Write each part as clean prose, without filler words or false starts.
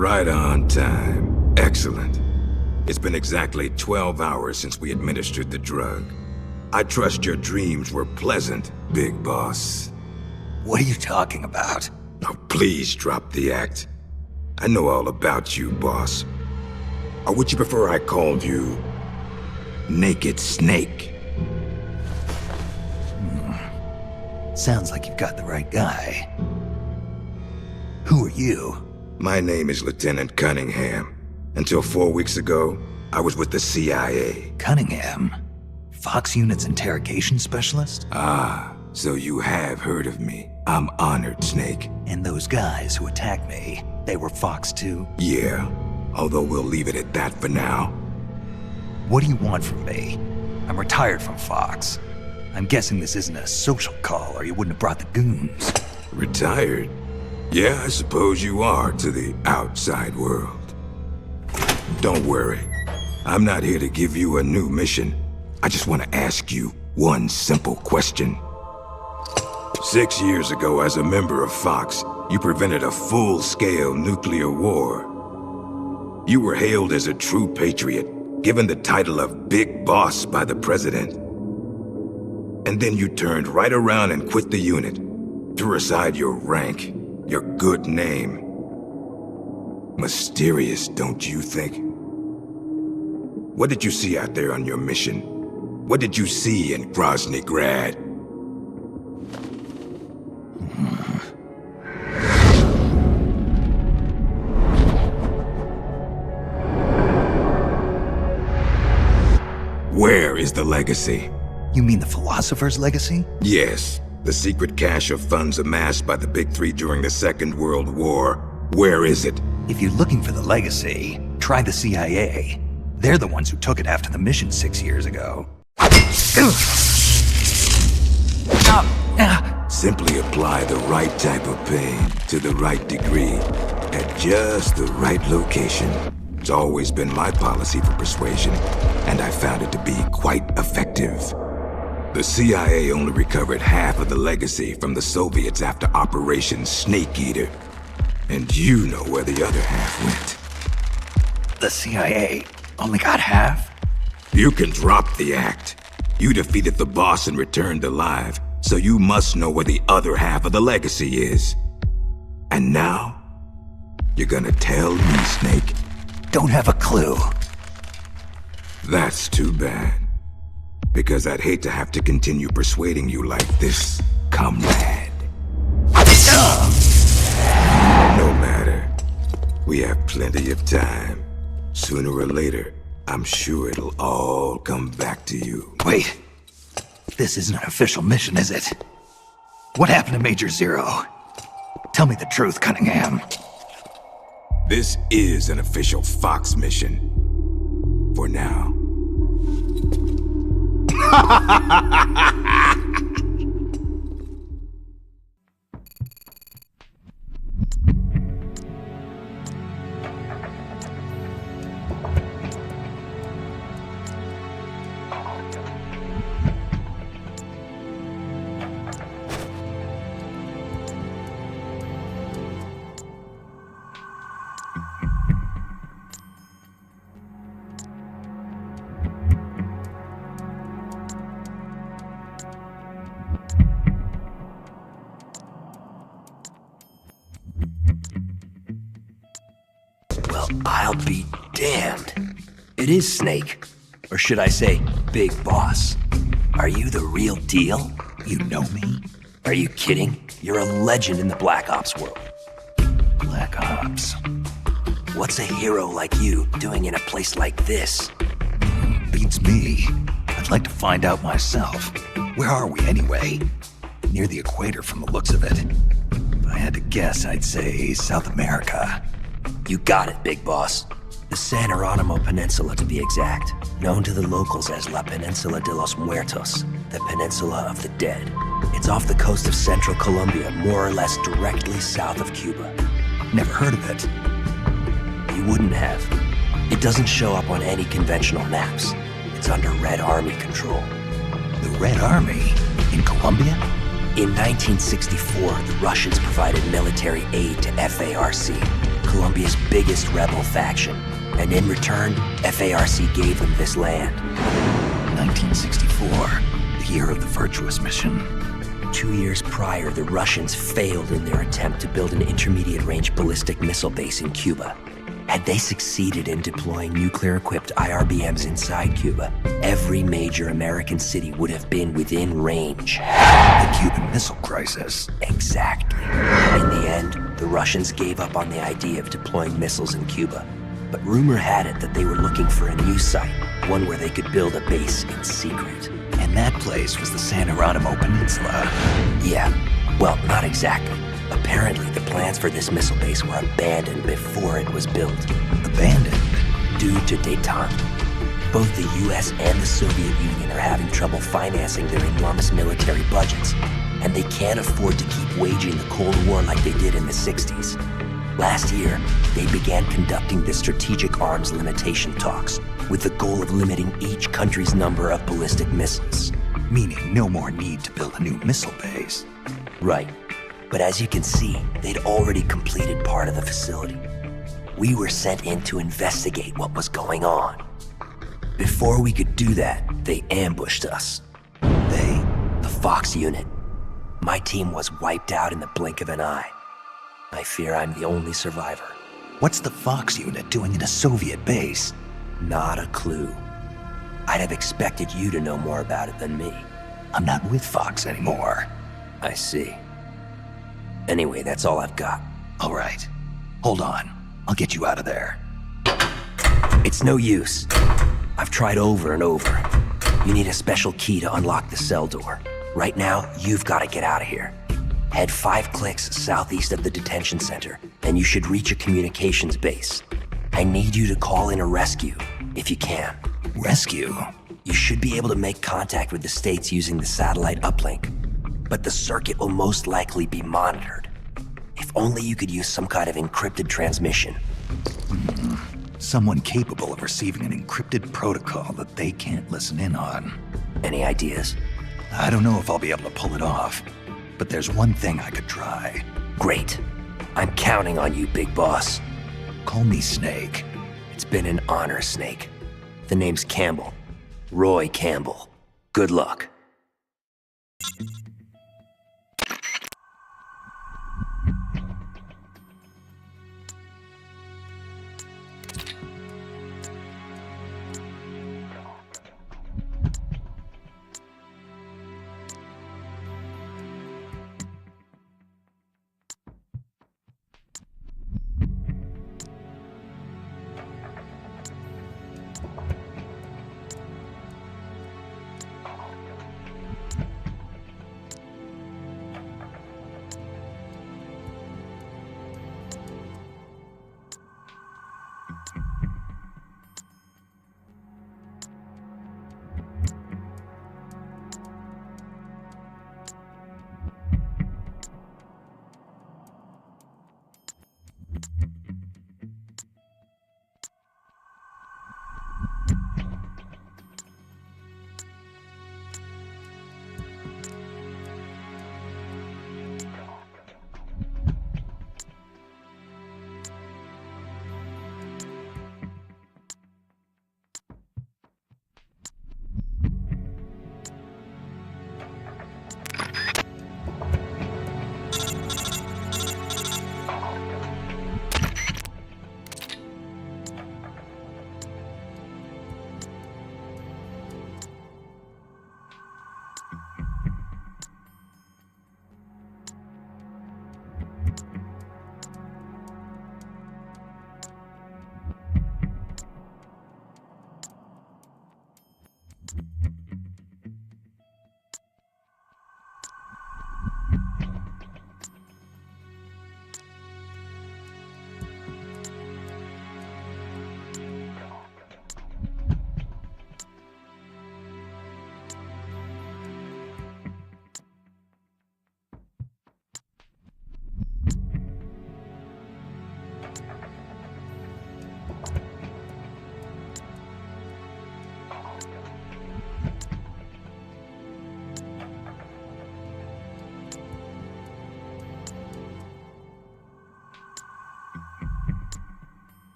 Right on time. Excellent. It's been exactly 12 hours since we administered the drug. I trust your dreams were pleasant, Big Boss. What are you talking about? Oh, please drop the act. I know all about you, boss. Or would you prefer I called you Naked Snake? Sounds like you've got the right guy. Who are you? My name is Lieutenant Cunningham. Until 4 weeks ago, I was with the CIA. Cunningham? Fox Unit's interrogation specialist? Ah, so you have heard of me. I'm honored, Snake. And those guys who attacked me, they were Fox too? Yeah, although we'll leave it at that for now. What do you want from me? I'm retired from Fox. I'm guessing this isn't a social call or you wouldn't have brought the goons. Retired? Yeah, I suppose you are to the outside world. Don't worry. I'm not here to give you a new mission. I just want to ask you one simple question. 6 years ago, as a member of Fox, you prevented a full-scale nuclear war. You were hailed as a true patriot, given the title of Big Boss by the President. And then you turned right around and quit the unit, threw aside your rank, your good name. Mysterious, don't you think? What did you see out there on your mission? What did you see in Grozny Grad? Where is the legacy? You mean the philosopher's legacy? Yes, the secret cache of funds amassed by the Big Three during the Second World War. Where is it? If you're looking for the legacy, try the CIA. They're the ones who took it after the mission 6 years ago. Simply apply the right type of pain to the right degree at just the right location. It's always been my policy for persuasion, and I found it to be quite effective. The CIA only recovered half of the legacy from the Soviets after Operation Snake Eater. And you know where the other half went. The CIA only got half? You can drop the act. You defeated the boss and returned alive, so you must know where the other half of the legacy is. And now, you're gonna tell me, Snake? Don't have a clue. That's too bad. Because I'd hate to have to continue persuading you like this, comrade. No matter. We have plenty of time. Sooner or later, I'm sure it'll all come back to you. Wait. This isn't an official mission, is it? What happened to Major Zero? Tell me the truth, Cunningham. This is an official Fox mission. For now. I'll be damned. It is Snake. Or should I say, Big Boss. Are you the real deal? You know me? Are you kidding? You're a legend in the Black Ops world. Black Ops. What's a hero like you doing in a place like this? Beats me. I'd like to find out myself. Where are we anyway? Near the equator from the looks of it. If I had to guess, I'd say South America. You got it, Big Boss. The San Jeronimo Peninsula, to be exact. Known to the locals as La Peninsula de los Muertos, the Peninsula of the Dead. It's off the coast of central Colombia, more or less directly south of Cuba. Never heard of it. You wouldn't have. It doesn't show up on any conventional maps. It's under Red Army control. The Red Army? In Colombia? In 1964, the Russians provided military aid to FARC, Colombia's biggest rebel faction, and in return, FARC gave them this land. 1964, the year of the Virtuous mission. 2 years prior, the Russians failed in their attempt to build an intermediate-range ballistic missile base in Cuba. Had they succeeded in deploying nuclear-equipped IRBMs inside Cuba, every major American city would have been within range. The Cuban Missile Crisis. Exactly. In the end, the Russians gave up on the idea of deploying missiles in Cuba. But rumor had it that they were looking for a new site, one where they could build a base in secret. And that place was the San Geronimo Peninsula. Yeah, well, not exactly. Apparently, the plans for this missile base were abandoned before it was built. Abandoned? Due to détente. Both the US and the Soviet Union are having trouble financing their enormous military budgets, and they can't afford to keep waging the Cold War like they did in the 60s. Last year, they began conducting the strategic arms limitation talks, with the goal of limiting each country's number of ballistic missiles. Meaning no more need to build a new missile base. Right. But as you can see, they'd already completed part of the facility. We were sent in to investigate what was going on. Before we could do that, they ambushed us. They? The Fox unit. My team was wiped out in the blink of an eye. I fear I'm the only survivor. What's the Fox unit doing in a Soviet base? Not a clue. I'd have expected you to know more about it than me. I'm not with Fox anymore. I see. Anyway, that's all I've got. All right. Hold on. I'll get you out of there. It's no use. I've tried over and over. You need a special key to unlock the cell door. Right now, you've got to get out of here. Head 5 clicks southeast of the detention center, and you should reach a communications base. I need you to call in a rescue, if you can. Rescue? You should be able to make contact with the States using the satellite uplink, but the circuit will most likely be monitored. If only you could use some kind of encrypted transmission. Someone capable of receiving an encrypted protocol that they can't listen in on. Any ideas? I don't know if I'll be able to pull it off, but there's one thing I could try. Great. I'm counting on you, Big Boss. Call me Snake. It's been an honor, Snake. The name's Campbell. Roy Campbell. Good luck.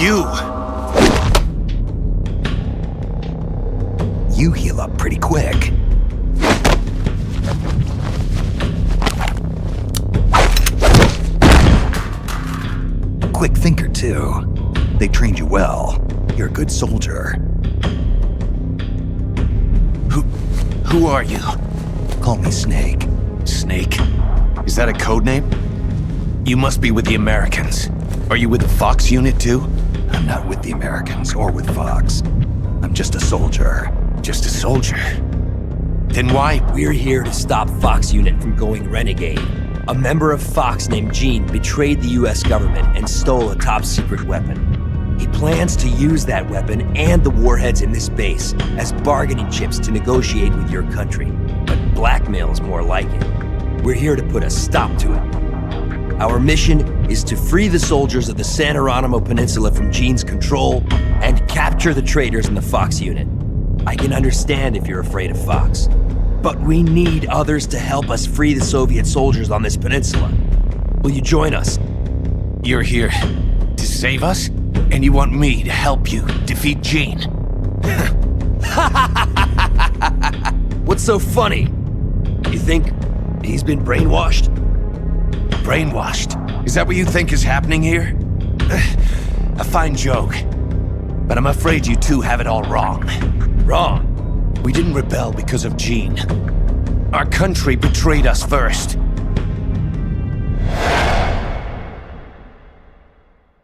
you! You heal up pretty quick. Quick thinker, too. They trained you well. You're a good soldier. Who are you? Call me Snake. Snake? Is that a code name? You must be with the Americans. Are you with the Fox unit too? I'm not with the Americans or with Fox. I'm just a soldier. Just a soldier? Then why? We're here to stop Fox unit from going renegade. A member of Fox named Gene betrayed the US government and stole a top-secret weapon. He plans to use that weapon and the warheads in this base as bargaining chips to negotiate with your country. But blackmail's more like it. We're here to put a stop to it. Our mission is to free the soldiers of the San Geronimo Peninsula from Gene's control and capture the traitors in the Fox unit. I can understand if you're afraid of Fox, but we need others to help us free the Soviet soldiers on this peninsula. Will you join us? You're here to save us? And you want me to help you defeat Gene? What's so funny? You think he's been brainwashed? Brainwashed? Is that what you think is happening here? A fine joke. But I'm afraid you two have it all wrong. Wrong? We didn't rebel because of Gene. Our country betrayed us first.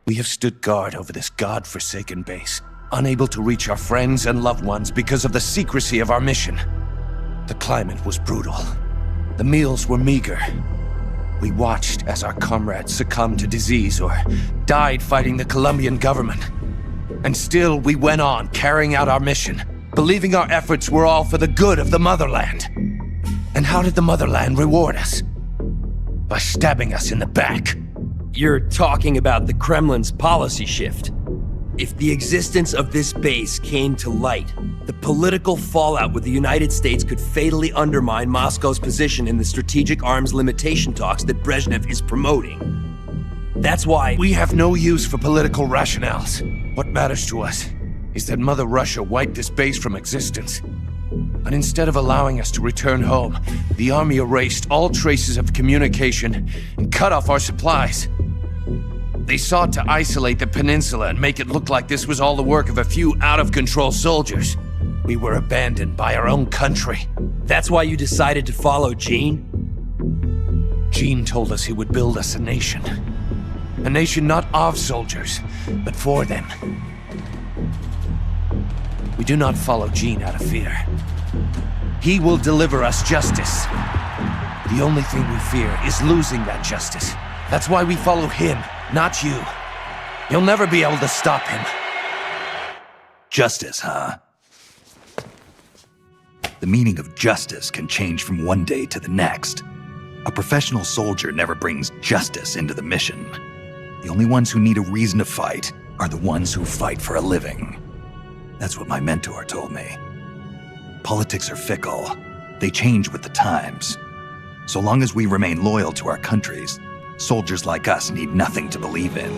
We have stood guard over this god-forsaken base, unable to reach our friends and loved ones because of the secrecy of our mission. The climate was brutal. The meals were meager. We watched as our comrades succumbed to disease or died fighting the Colombian government. And still, we went on carrying out our mission, believing our efforts were all for the good of the motherland. And how did the motherland reward us? By stabbing us in the back. You're talking about the Kremlin's policy shift. If the existence of this base came to light, the political fallout with the United States could fatally undermine Moscow's position in the strategic arms limitation talks that Brezhnev is promoting. That's why we have no use for political rationales. What matters to us is that Mother Russia wiped this base from existence. And instead of allowing us to return home, the army erased all traces of communication and cut off our supplies. They sought to isolate the peninsula and make it look like this was all the work of a few out-of-control soldiers. We were abandoned by our own country. That's why you decided to follow Gene? Gene told us he would build us a nation. A nation not of soldiers, but for them. We do not follow Gene out of fear. He will deliver us justice. The only thing we fear is losing that justice. That's why we follow him, not you. You'll never be able to stop him. Justice, huh? The meaning of justice can change from one day to the next. A professional soldier never brings justice into the mission. The only ones who need a reason to fight are the ones who fight for a living. That's what my mentor told me. Politics are fickle. They change with the times. So long as we remain loyal to our countries, soldiers like us need nothing to believe in.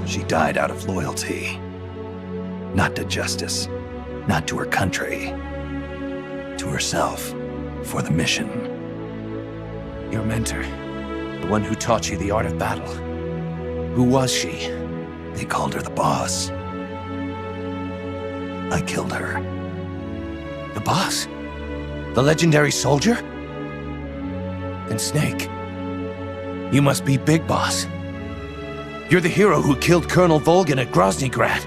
She died out of loyalty. Not to justice, not to her country. To herself, for the mission. Your mentor, the one who taught you the art of battle. Who was she? They called her the boss. I killed her. The boss? The legendary soldier? And Snake, you must be Big Boss. You're the hero who killed Colonel Volgin at Groznygrad.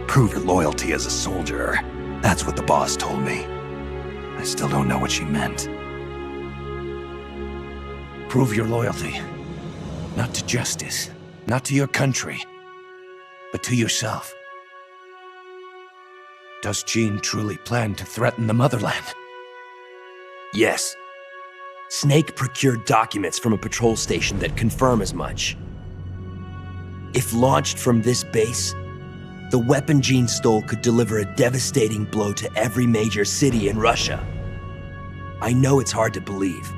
Prove your loyalty as a soldier. That's what the boss told me. I still don't know what she meant. Prove your loyalty. Not to justice, not to your country, but to yourself. Does Gene truly plan to threaten the motherland? Yes. Snake procured documents from a patrol station that confirm as much. If launched from this base, the weapon Gene stole could deliver a devastating blow to every major city in Russia. I know it's hard to believe.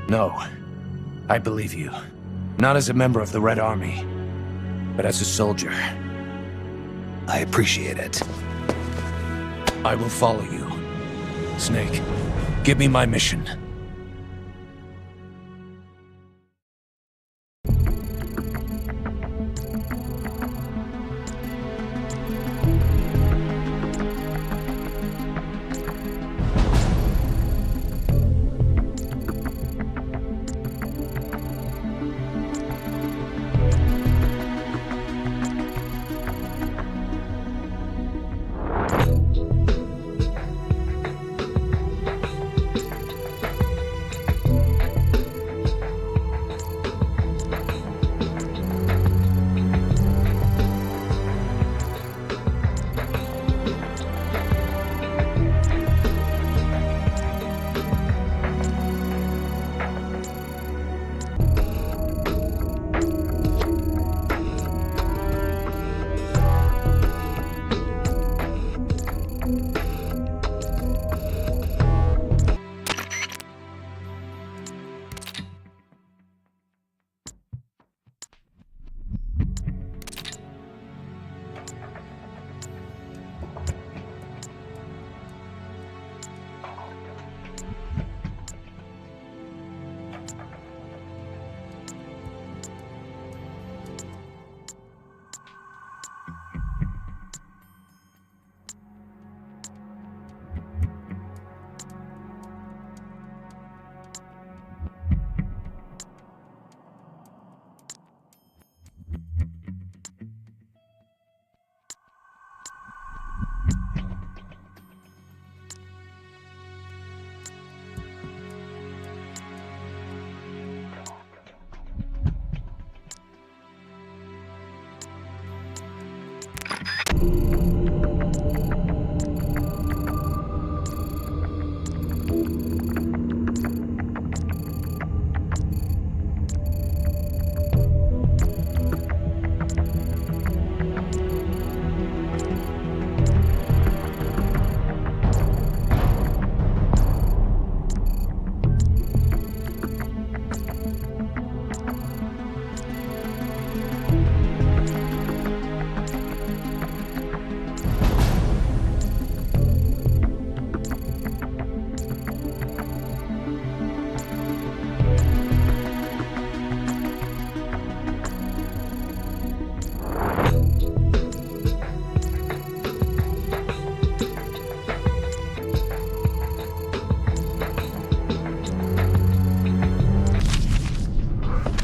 No, I believe you. Not as a member of the Red Army, but as a soldier. I appreciate it. I will follow you. Snake, give me my mission.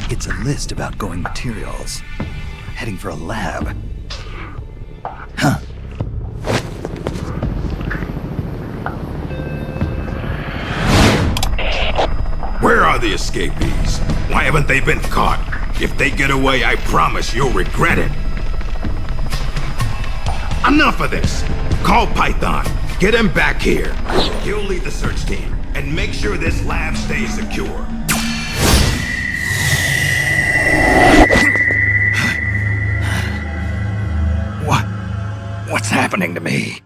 It's a list of outgoing materials. Heading for a lab. Huh. Where are the escapees? Why haven't they been caught? If they get away, I promise you'll regret it. Enough of this! Call Python. Get him back here. He'll lead the search team and make sure this lab stays secure. What's happening to me?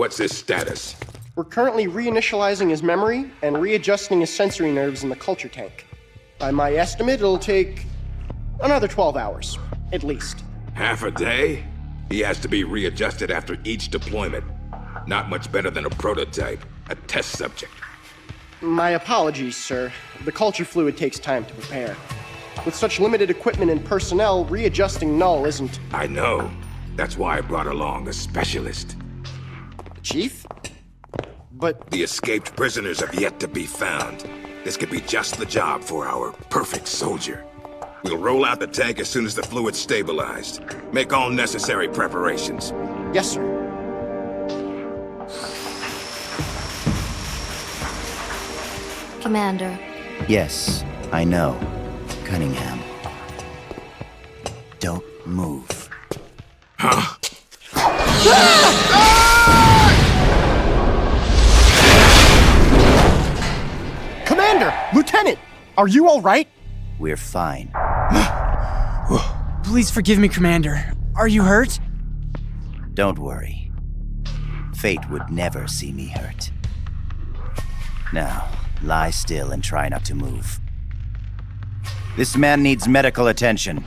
What's his status? We're currently reinitializing his memory and readjusting his sensory nerves in the culture tank. By my estimate, it'll take another 12 hours, at least. Half a day? He has to be readjusted after each deployment. Not much better than a prototype, a test subject. My apologies, sir. The culture fluid takes time to prepare. With such limited equipment and personnel, readjusting null isn't... I know. That's why I brought along a specialist. Chief? But... The escaped prisoners have yet to be found. This could be just the job for our perfect soldier. We'll roll out the tank as soon as the fluid's stabilized. Make all necessary preparations. Yes, sir. Commander, Yes, I know. Cunningham. Don't move. Commander! Lieutenant! Are you alright? We're fine. Please forgive me, Commander. Are you hurt? Don't worry. Fate would never see me hurt. Now, lie still and try not to move. This man needs medical attention.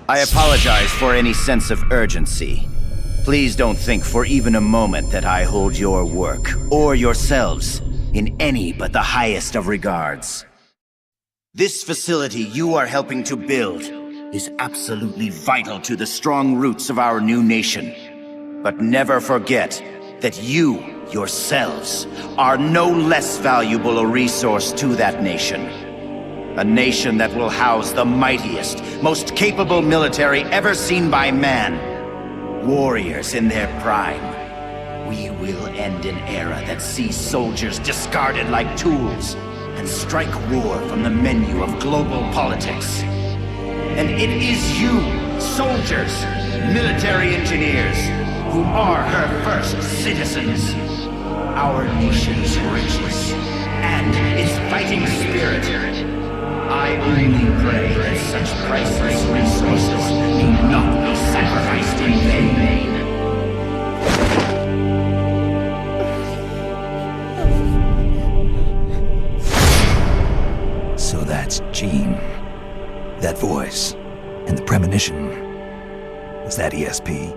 I apologize for any sense of urgency. Please don't think for even a moment that I hold your work, or yourselves, in any but the highest of regards. This facility you are helping to build is absolutely vital to the strong roots of our new nation. But never forget that you, yourselves, are no less valuable a resource to that nation. A nation that will house the mightiest, most capable military ever seen by man. Warriors in their prime. We will end an era that sees soldiers discarded like tools and strike war from the menu of global politics. And it is you, soldiers, military engineers, who are her first citizens. Our nation's riches and its fighting spirit. I only pray that such priceless resources need not be sacrificed in vain. So that's Jean. That voice. And the premonition. Was that ESP?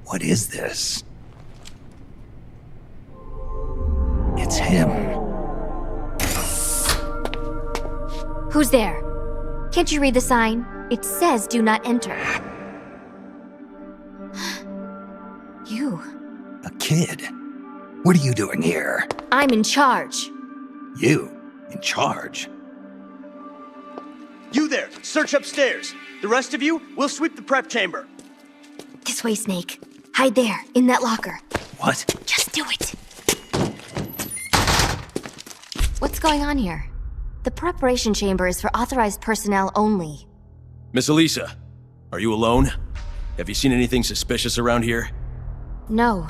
What is this? It's him. Who's there? Can't you read the sign? It says do not enter. You. A kid? What are you doing here? I'm in charge. You? In charge? You there! Search upstairs! The rest of you, we'll sweep the prep chamber. This way, Snake. Hide there, in that locker. What? Just do it. What's going on here? The preparation chamber is for authorized personnel only. Miss Elisa, are you alone? Have you seen anything suspicious around here? No.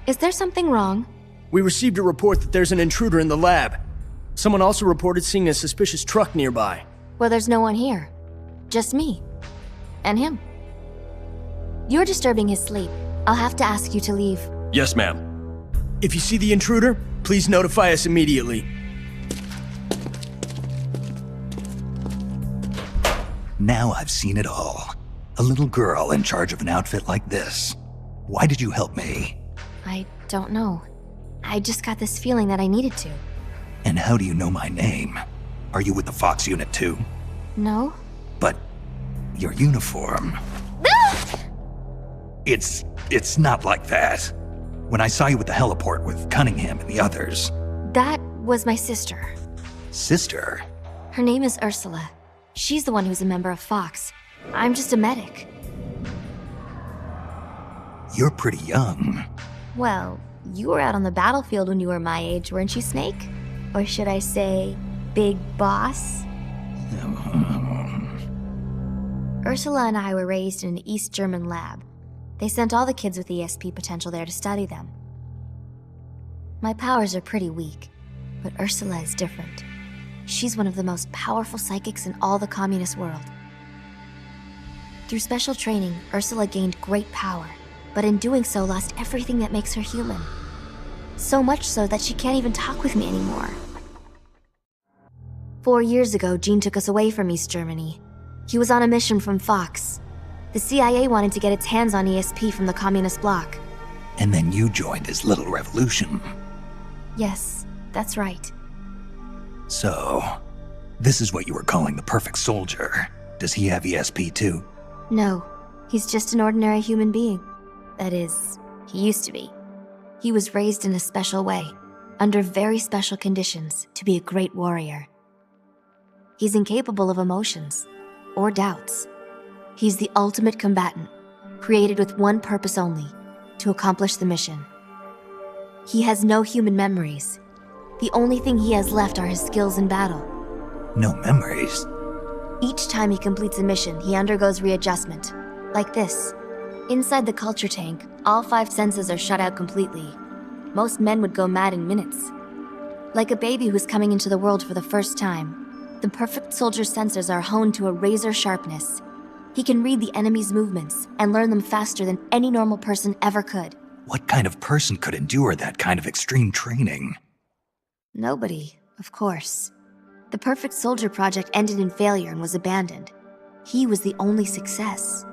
Is there something wrong? We received a report that there's an intruder in the lab. Someone also reported seeing a suspicious truck nearby. Well, there's no one here. Just me. And him. You're disturbing his sleep. I'll have to ask you to leave. Yes, ma'am. If you see the intruder, please notify us immediately. Now I've seen it all. A little girl in charge of an outfit like this. Why did you help me? I don't know. I just got this feeling that I needed to. And how do you know my name? Are you with the Fox unit too? No? But your uniform... It's not like that. When I saw you at the heliport with Cunningham and the others... That was my sister. Sister? Her name is Ursula. She's the one who's a member of Fox. I'm just a medic. You're pretty young. Well, you were out on the battlefield when you were my age, weren't you, Snake? Or should I say, Big Boss? Ursula and I were raised in an East German lab. They sent all the kids with ESP potential there to study them. My powers are pretty weak, but Ursula is different. She's one of the most powerful psychics in all the communist world. Through special training, Ursula gained great power, but in doing so lost everything that makes her human. So much so that she can't even talk with me anymore. 4 years ago, Jean took us away from East Germany. He was on a mission from Fox. The CIA wanted to get its hands on ESP from the communist bloc. And then you joined his little revolution. Yes, that's right. So, this is what you were calling the perfect soldier. Does he have ESP too? No, he's just an ordinary human being. That is, he used to be. He was raised in a special way, under very special conditions, to be a great warrior. He's incapable of emotions, or doubts. He's the ultimate combatant, created with one purpose only, to accomplish the mission. He has no human memories. The only thing he has left are his skills in battle. No memories? Each time he completes a mission, he undergoes readjustment. Like this. Inside the culture tank, all 5 senses are shut out completely. Most men would go mad in minutes. Like a baby who's coming into the world for the first time, the perfect soldier's sensors are honed to a razor sharpness. He can read the enemy's movements and learn them faster than any normal person ever could. What kind of person could endure that kind of extreme training? Nobody, of course. The Perfect Soldier project ended in failure and was abandoned. He was the only success.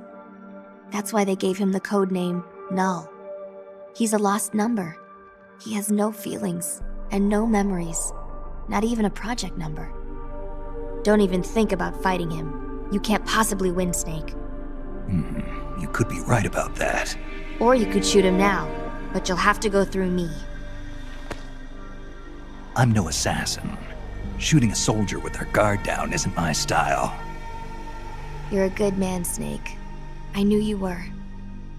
That's why they gave him the code name Null. He's a lost number. He has no feelings and no memories, not even a project number. Don't even think about fighting him. You can't possibly win, Snake. You could be right about that. Or you could shoot him now, but you'll have to go through me. I'm no assassin. Shooting a soldier with their guard down isn't my style. You're a good man, Snake. I knew you were.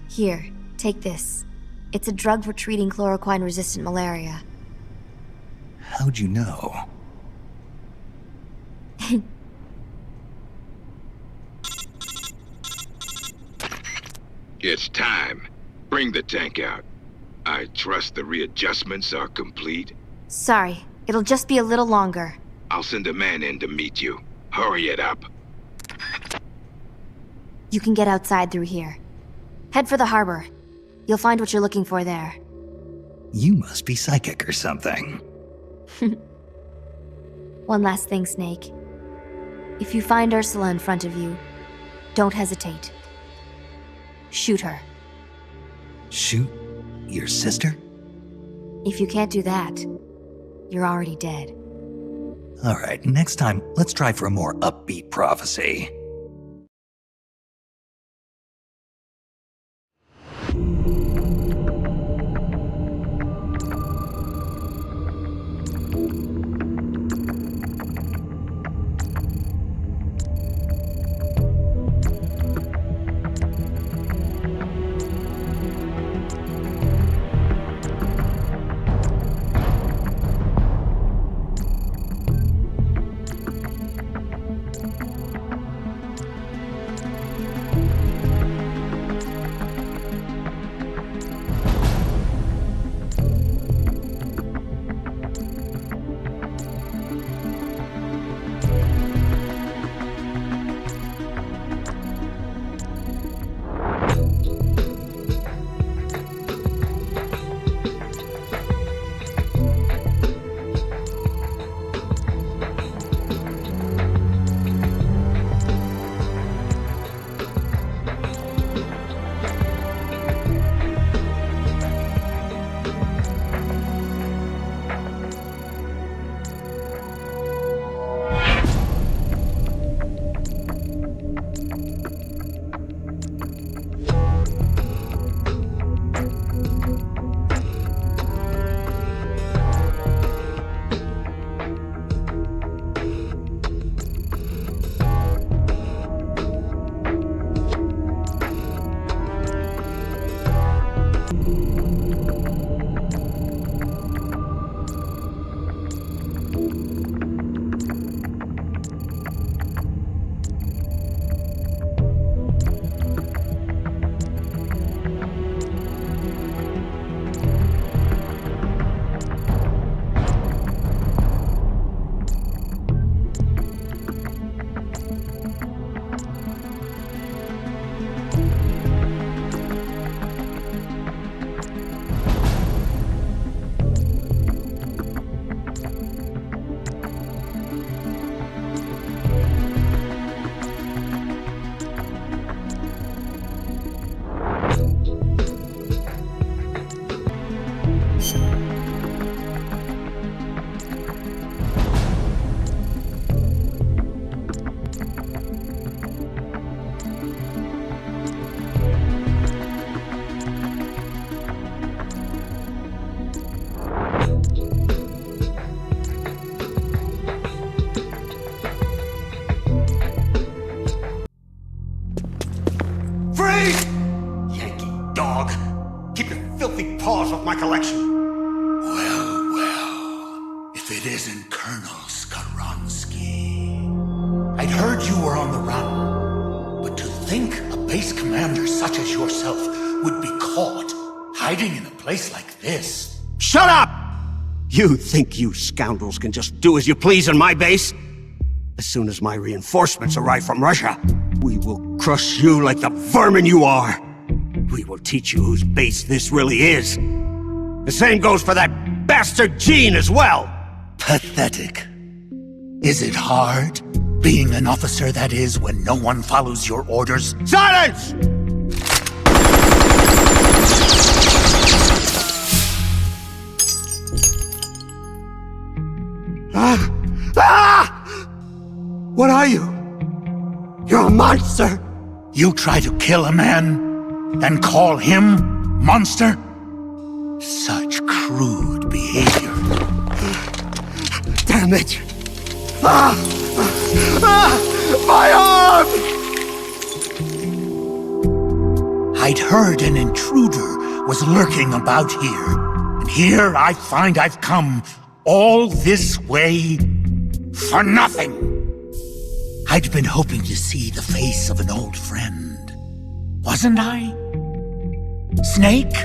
Here, take this. It's a drug for treating chloroquine-resistant malaria. How'd you know? It's time. Bring the tank out. I trust the readjustments are complete. Sorry, it'll just be a little longer. I'll send a man in to meet you. Hurry it up. You can get outside through here. Head for the harbor. You'll find what you're looking for there. You must be psychic or something. One last thing, Snake. If you find Ursula in front of you, don't hesitate. Shoot her. Shoot your sister? If you can't do that, you're already dead. All right, next time, let's try for a more upbeat prophecy. claws of my collection. Well, if it isn't Colonel Skaronsky. I'd heard you were on the run, but to think a base commander such as yourself would be caught hiding in a place like this. Shut up! You think you scoundrels can just do as you please on my base? As soon as my reinforcements arrive from Russia, we will crush you like the vermin you are. We will teach you whose base this really is. The same goes for that bastard Gene as well. Pathetic. Is it hard, being an officer that is, when no one follows your orders? Silence! What are you? You're a monster! You try to kill a man, and call him monster? Such crude behavior. Damn it! My arm! I'd heard an intruder was lurking about here, and here I find I've come all this way for nothing. I'd been hoping to see the face of an old friend, wasn't I? Snake?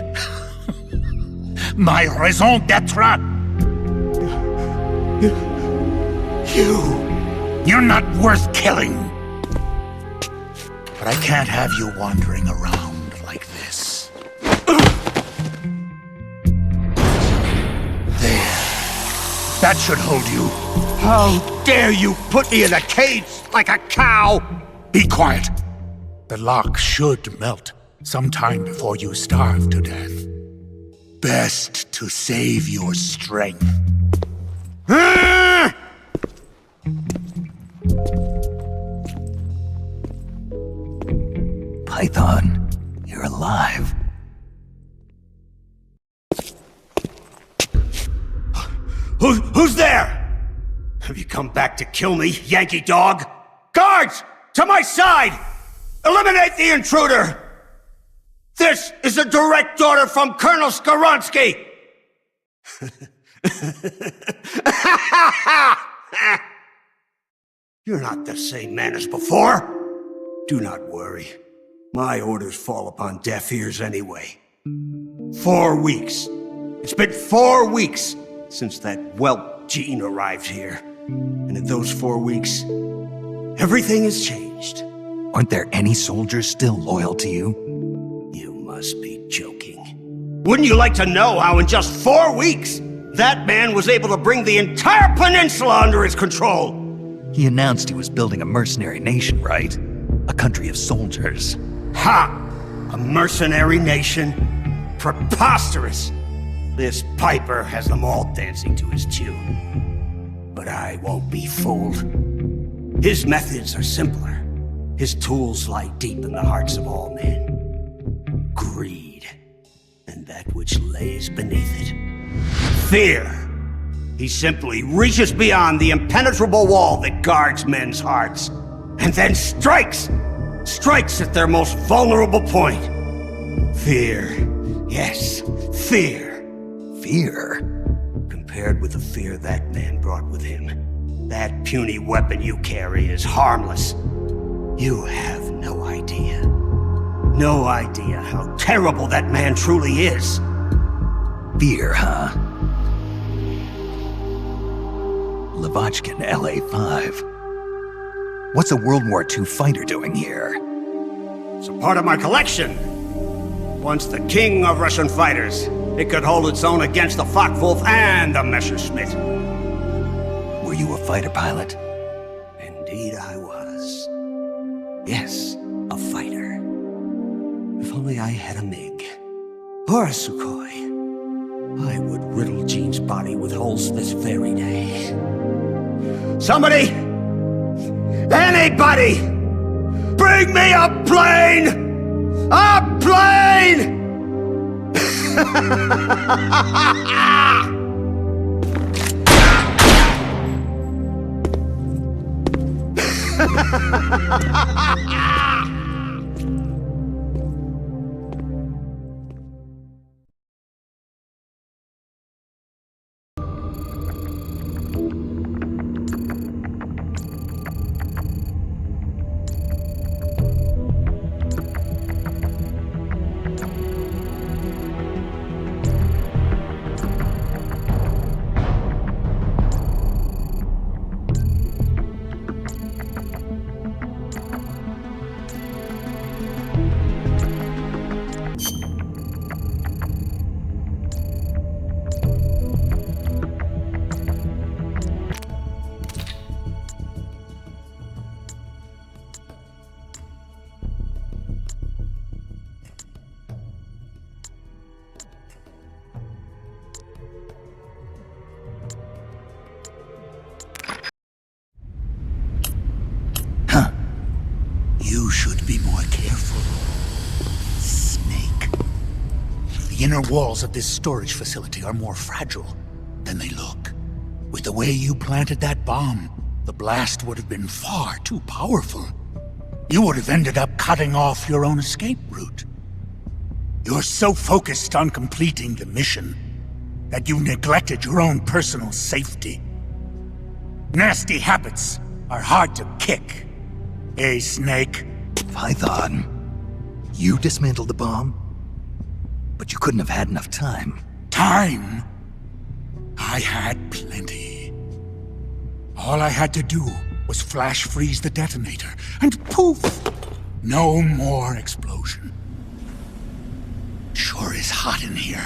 My raison d'etre? You're not worth killing. But I can't have you wandering around like this. There. That should hold you. How dare you put me in a cage like a cow! Be quiet. The lock should melt sometime before you starve to death. Best to save your strength. Python, you're alive. Who's there? Have you come back to kill me, Yankee dog? Guards! To my side! Eliminate the intruder! This is a direct order from Colonel Skaronsky! You're not the same man as before. Do not worry. My orders fall upon deaf ears anyway. 4 weeks. It's been 4 weeks since that whelp Gene arrived here. And in those 4 weeks, everything has changed. Aren't there any soldiers still loyal to you? You must be joking. Wouldn't you like to know how in just 4 weeks, that man was able to bring the entire peninsula under his control? He announced he was building a mercenary nation, right? A country of soldiers. Ha! A mercenary nation? Preposterous! This piper has them all dancing to his tune. But I won't be fooled. His methods are simpler. His tools lie deep in the hearts of all men. Greed, and that which lays beneath it. Fear. He simply reaches beyond the impenetrable wall that guards men's hearts, and then strikes! Strikes at their most vulnerable point. Fear. Yes, fear. Fear? Compared with the fear that man brought with him, that puny weapon you carry is harmless. You have no idea. No idea how terrible that man truly is. Fear, huh? Lavochkin, LA-5. What's a World War II fighter doing here? It's a part of my collection. Once the king of Russian fighters, it could hold its own against the Focke-Wulf and the Messerschmitt. Were you a fighter pilot? Indeed I was. Yes, a fighter. If only I had a MiG. Or a Sukhoi. I would riddle Gene's body with holes this very day. Somebody! Anybody! Bring me a plane! A plane! The inner walls of this storage facility are more fragile than they look. With the way you planted that bomb, the blast would have been far too powerful. You would have ended up cutting off your own escape route. You're so focused on completing the mission that you neglected your own personal safety. Nasty habits are hard to kick. Eh, Snake? Python, you dismantled the bomb? But you couldn't have had enough time. Time? I had plenty. All I had to do was flash freeze the detonator, and poof! No more explosion. Sure is hot in here.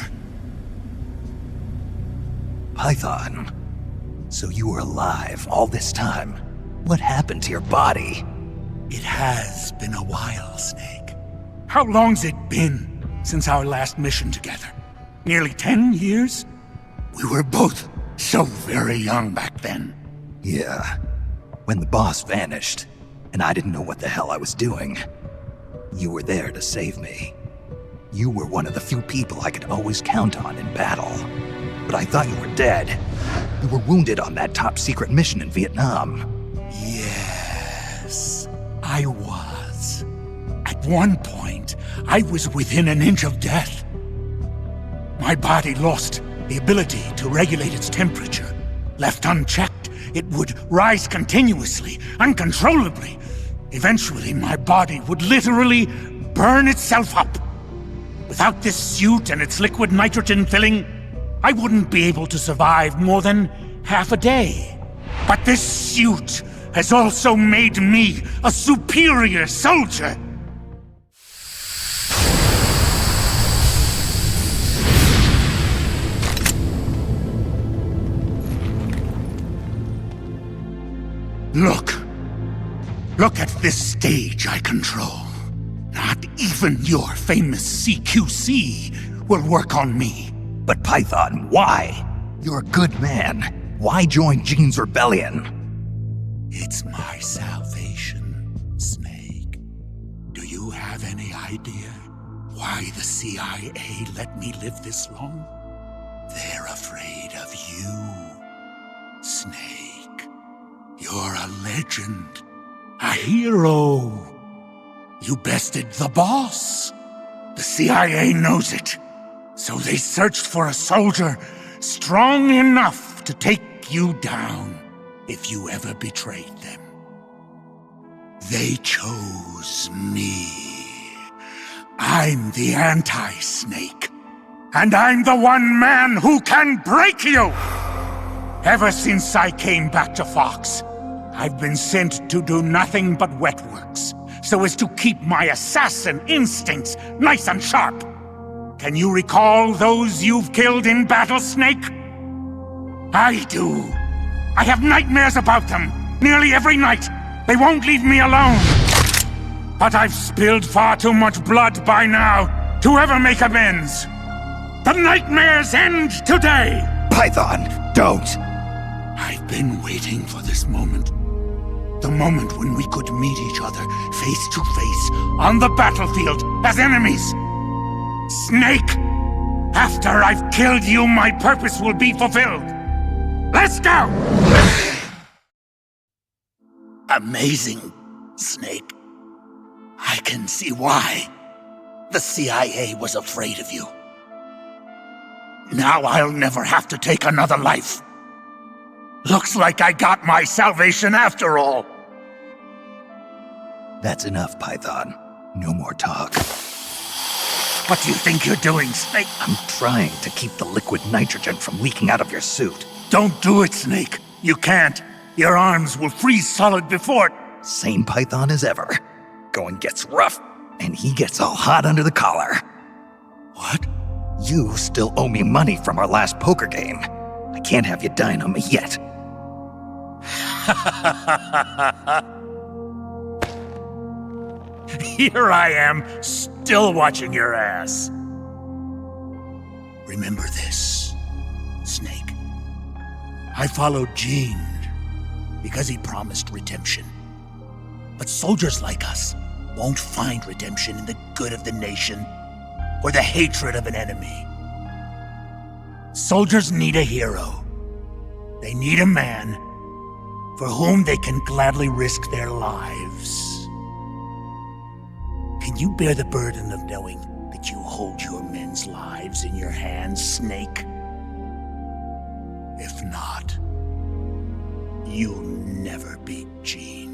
Python, so you were alive all this time. What happened to your body? It has been a while, Snake. How long's it been since our last mission together? Nearly 10 years? We were both so very young back then. Yeah. When the boss vanished, and I didn't know what the hell I was doing, you were there to save me. You were one of the few people I could always count on in battle. But I thought you were dead. You were wounded on that top-secret mission in Vietnam. Yes, I was. At one point, I was within an inch of death. My body lost the ability to regulate its temperature. Left unchecked, it would rise continuously, uncontrollably. Eventually, my body would literally burn itself up. Without this suit and its liquid nitrogen filling, I wouldn't be able to survive more than half a day. But this suit has also made me a superior soldier. Look at this stage I control. Not even your famous CQC will work on me. But Python, why? You're a good man. Why join Gene's rebellion? It's my salvation, Snake. Do you have any idea why the CIA let me live this long? They're afraid of you, Snake. You're a legend. A hero. You bested the boss. The CIA knows it. So they searched for a soldier strong enough to take you down if you ever betrayed them. They chose me. I'm the anti-Snake. And I'm the one man who can break you! Ever since I came back to Fox, I've been sent to do nothing but wet works, so as to keep my assassin instincts nice and sharp. Can you recall those you've killed in battle, Snake? I do. I have nightmares about them, nearly every night. They won't leave me alone. But I've spilled far too much blood by now to ever make amends. The nightmares end today! Python, don't! I've been waiting for this moment. The moment when we could meet each other face to face on the battlefield as enemies. Snake, after I've killed you, my purpose will be fulfilled. Let's go! Amazing, Snake. I can see why the CIA was afraid of you. Now I'll never have to take another life. Looks like I got my salvation after all. That's enough, Python. No more talk. What do you think you're doing, Snake? I'm trying to keep the liquid nitrogen from leaking out of your suit. Don't do it, Snake. You can't. Your arms will freeze solid before it. Same Python as ever. Going gets rough, and he gets all hot under the collar. What? You still owe me money from our last poker game. I can't have you dying on me yet. Here I am, still watching your ass. Remember this, Snake. I followed Gene because he promised redemption. But soldiers like us won't find redemption in the good of the nation. or the hatred of an enemy. Soldiers need a hero. They need a man for whom they can gladly risk their lives. Can you bear the burden of knowing that you hold your men's lives in your hands, Snake? If not, you'll never beat Gene.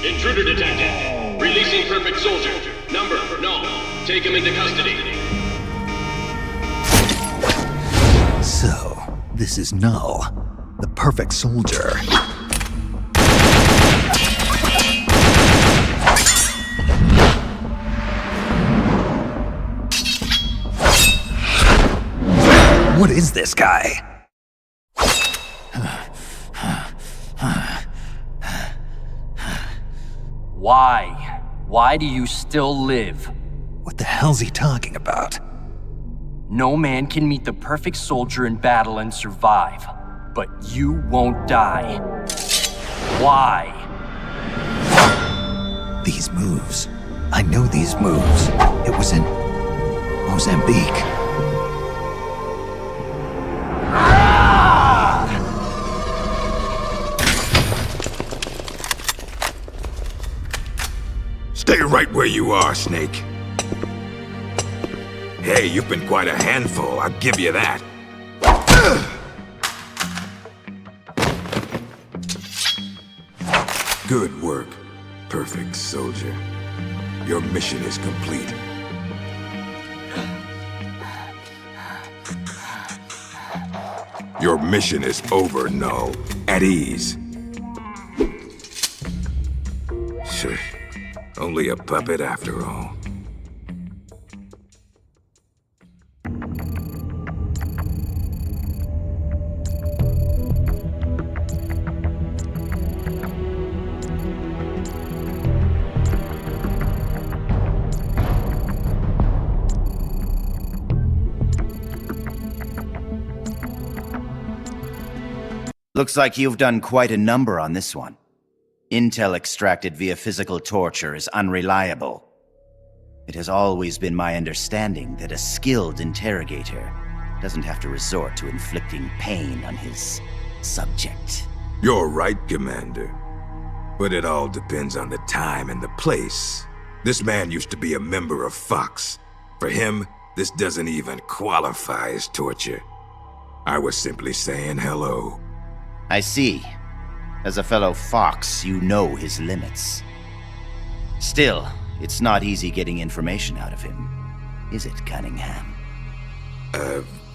Intruder detected. Releasing perfect soldier. Number, no. Take him into custody. So, this is Null, the perfect soldier. What is this guy? Why? Why do you still live? What the hell's he talking about? No man can meet the perfect soldier in battle and survive, but you won't die. Why? These moves. I know these moves. It was in Mozambique. Stay right where you are, Snake. Hey, you've been quite a handful, I'll give you that. Good work, perfect soldier. Your mission is complete. Your mission is over, Null. At ease. Sure. Only a puppet after all. Looks like you've done quite a number on this one. Intel extracted via physical torture is unreliable. It has always been my understanding that a skilled interrogator doesn't have to resort to inflicting pain on his subject. You're right, Commander. But it all depends on the time and the place. This man used to be a member of Fox. For him, this doesn't even qualify as torture. I was simply saying hello. I see. As a fellow Fox, you know his limits. Still, it's not easy getting information out of him, is it, Cunningham?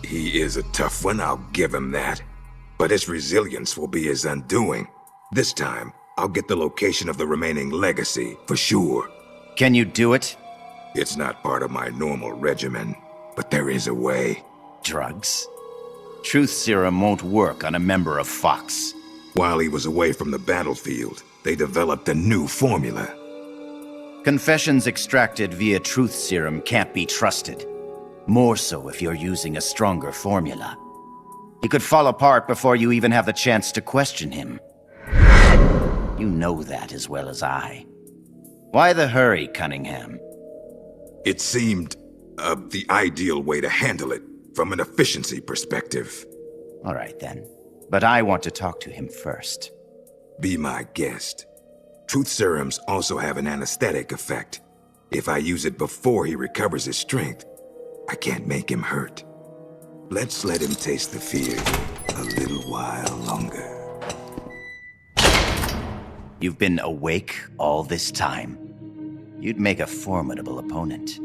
He is a tough one, I'll give him that. But his resilience will be his undoing. This time, I'll get the location of the remaining legacy, for sure. Can you do it? It's not part of my normal regimen, but there is a way. Drugs? Truth serum won't work on a member of Fox. While he was away from the battlefield, they developed a new formula. Confessions extracted via truth serum can't be trusted. More so if you're using a stronger formula. He could fall apart before you even have the chance to question him. You know that as well as I. Why the hurry, Cunningham? It seemed the ideal way to handle it, from an efficiency perspective. All right then. But I want to talk to him first. Be my guest. Truth serums also have an anesthetic effect. If I use it before he recovers his strength, I can't make him hurt. Let's let him taste the fear a little while longer. You've been awake all this time. You'd make a formidable opponent.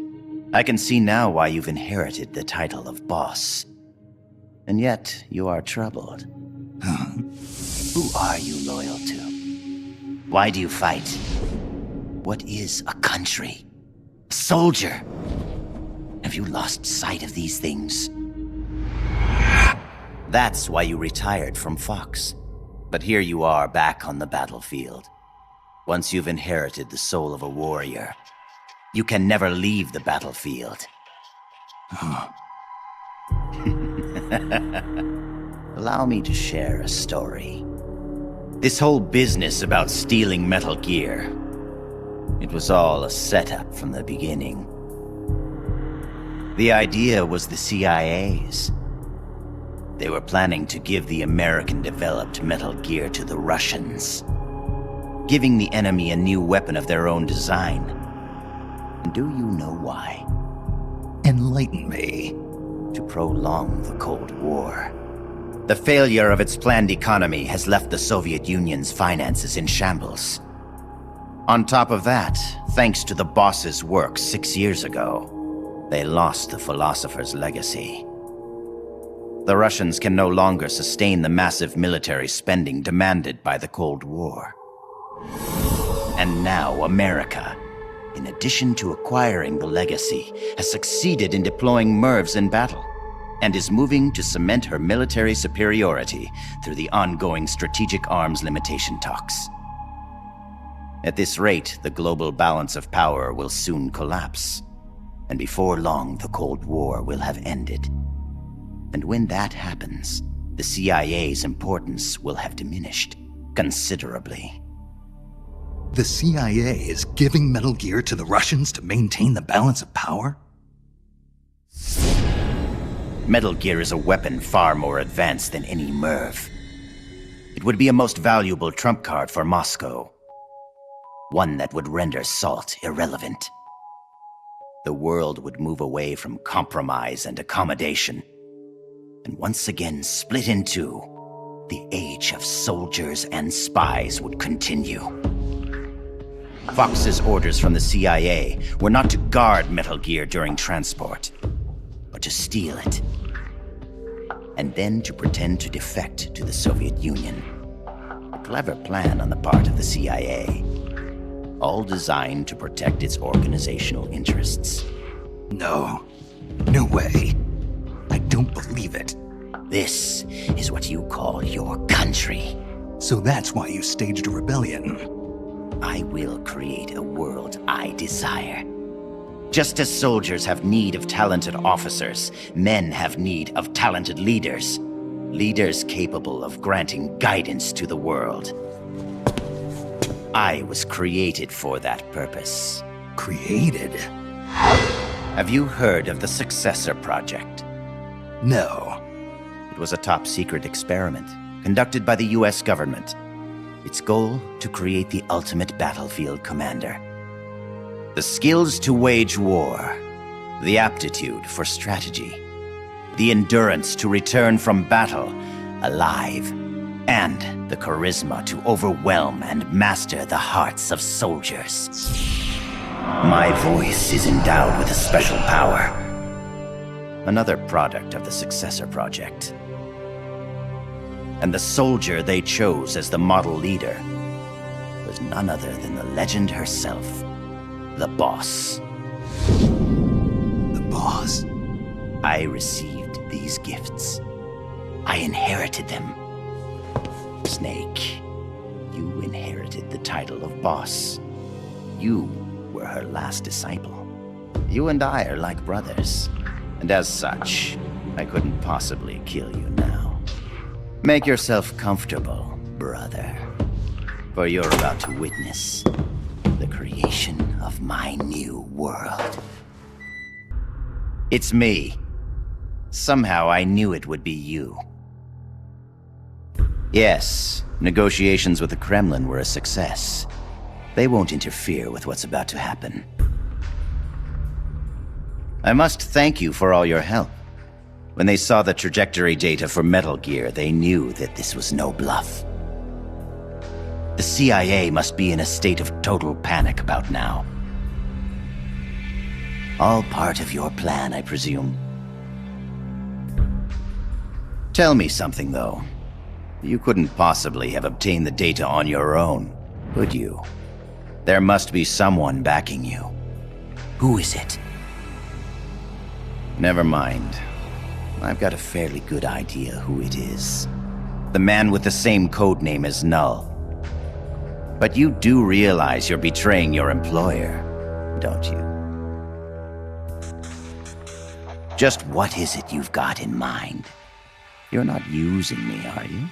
I can see now why you've inherited the title of boss. And yet, you are troubled. Who are you loyal to? Why do you fight? What is a country? A soldier? Have you lost sight of these things? That's why you retired from Fox. But here you are back on the battlefield. Once you've inherited the soul of a warrior, you can never leave the battlefield. Allow me to share a story. This whole business about stealing Metal Gear, it was all a setup from the beginning. The idea was the CIA's. They were planning to give the American-developed Metal Gear to the Russians, giving the enemy a new weapon of their own design. And do you know why? Enlighten me. To prolong the Cold War. The failure of its planned economy has left the Soviet Union's finances in shambles. On top of that, thanks to the boss's work 6 years ago, they lost the philosopher's legacy. The Russians can no longer sustain the massive military spending demanded by the Cold War. And now America, in addition to acquiring the legacy, has succeeded in deploying MIRVs in battle, and is moving to cement her military superiority through the ongoing strategic arms limitation talks. At this rate, the global balance of power will soon collapse, and before long the Cold War will have ended. And when that happens, the CIA's importance will have diminished considerably. The CIA is giving Metal Gear to the Russians to maintain the balance of power? Metal Gear is a weapon far more advanced than any MIRV. It would be a most valuable trump card for Moscow. One that would render SALT irrelevant. The world would move away from compromise and accommodation, and once again split in two. The age of soldiers and spies would continue. Fox's orders from the CIA were not to guard Metal Gear during transport, but to steal it, and then to pretend to defect to the Soviet Union. A clever plan on the part of the CIA, all designed to protect its organizational interests. No. No way. I don't believe it. This is what you call your country. So that's why you staged a rebellion. I will create a world I desire. Just as soldiers have need of talented officers, men have need of talented leaders. Leaders capable of granting guidance to the world. I was created for that purpose. Created? Have you heard of the Successor Project? No. It was a top-secret experiment conducted by the US government. Its goal, to create the ultimate battlefield commander. The skills to wage war, the aptitude for strategy, the endurance to return from battle alive, and the charisma to overwhelm and master the hearts of soldiers. My voice is endowed with a special power. Another product of the Successor Project. And the soldier they chose as the model leader was none other than the legend herself, the boss. The boss? I received these gifts. I inherited them. Snake, you inherited the title of boss. You were her last disciple. You and I are like brothers, and as such, I couldn't possibly kill you now. Make yourself comfortable, brother, for you're about to witness the creation of my new world. It's me. Somehow I knew it would be you. Yes, negotiations with the Kremlin were a success. They won't interfere with what's about to happen. I must thank you for all your help. When they saw the trajectory data for Metal Gear, they knew that this was no bluff. The CIA must be in a state of total panic about now. All part of your plan, I presume. Tell me something, though. You couldn't possibly have obtained the data on your own, could you? There must be someone backing you. Who is it? Never mind. I've got a fairly good idea who it is. The man with the same codename as Null. But you do realize you're betraying your employer, don't you? Just what is it you've got in mind? You're not using me, are you?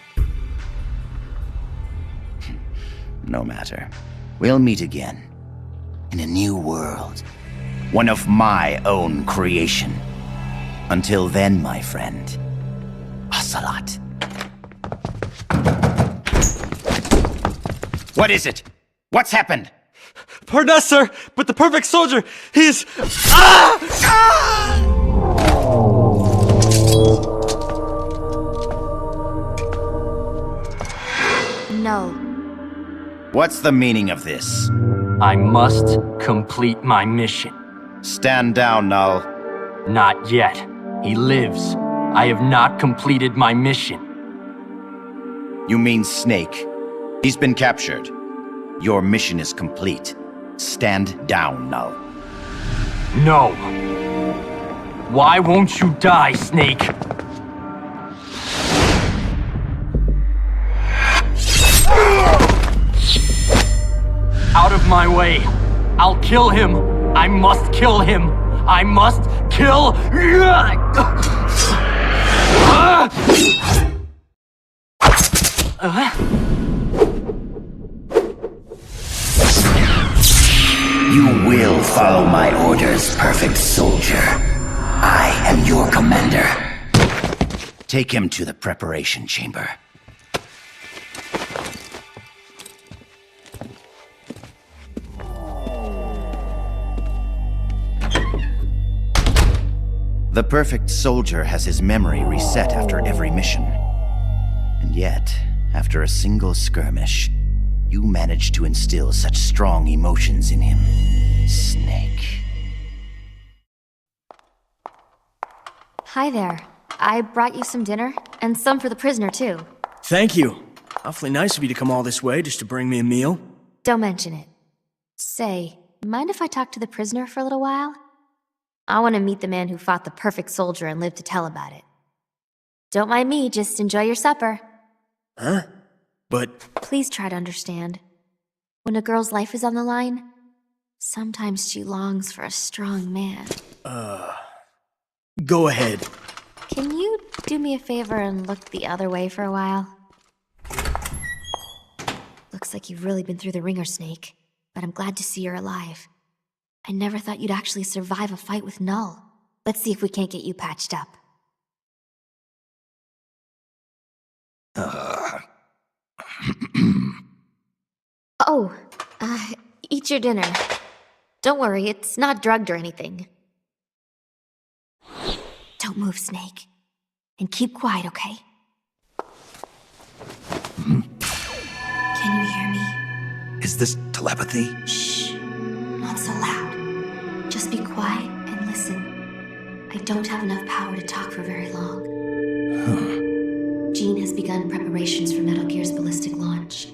No matter. We'll meet again. In a new world. One of my own creation. Until then, my friend. Ocelot. What is it? What's happened? Pardon us, sir, but the perfect soldier, he's... Ah! Ah! No. What's the meaning of this? I must complete my mission. Stand down, Null. Not yet. He lives. I have not completed my mission. You mean Snake? He's been captured. Your mission is complete. Stand down, Null. No. Why won't you die, Snake? Out of my way. I'll kill him. I must kill him. I must kill... You will follow my orders, perfect soldier. I am your commander. Take him to the preparation chamber. The perfect soldier has his memory reset after every mission. And yet, after a single skirmish, you managed to instill such strong emotions in him. Snake. Hi there. I brought you some dinner, and some for the prisoner, too. Thank you. Awfully nice of you to come all this way just to bring me a meal. Don't mention it. Say, mind if I talk to the prisoner for a little while? I want to meet the man who fought the perfect soldier and live to tell about it. Don't mind me, just enjoy your supper. Huh? But... Please try to understand. When a girl's life is on the line, sometimes she longs for a strong man. Go ahead. Can you do me a favor and look the other way for a while? Looks like you've really been through the ringer, Snake, but I'm glad to see you're alive. I never thought you'd actually survive a fight with Null. Let's see if we can't get you patched up. Eat your dinner. Don't worry, it's not drugged or anything. Don't move, Snake. And keep quiet, okay? Can you hear me? Is this telepathy? Shh. Not so loud. Just be quiet and listen. I don't have enough power to talk for very long. Gene has begun preparations for Metal Gear's ballistic launch.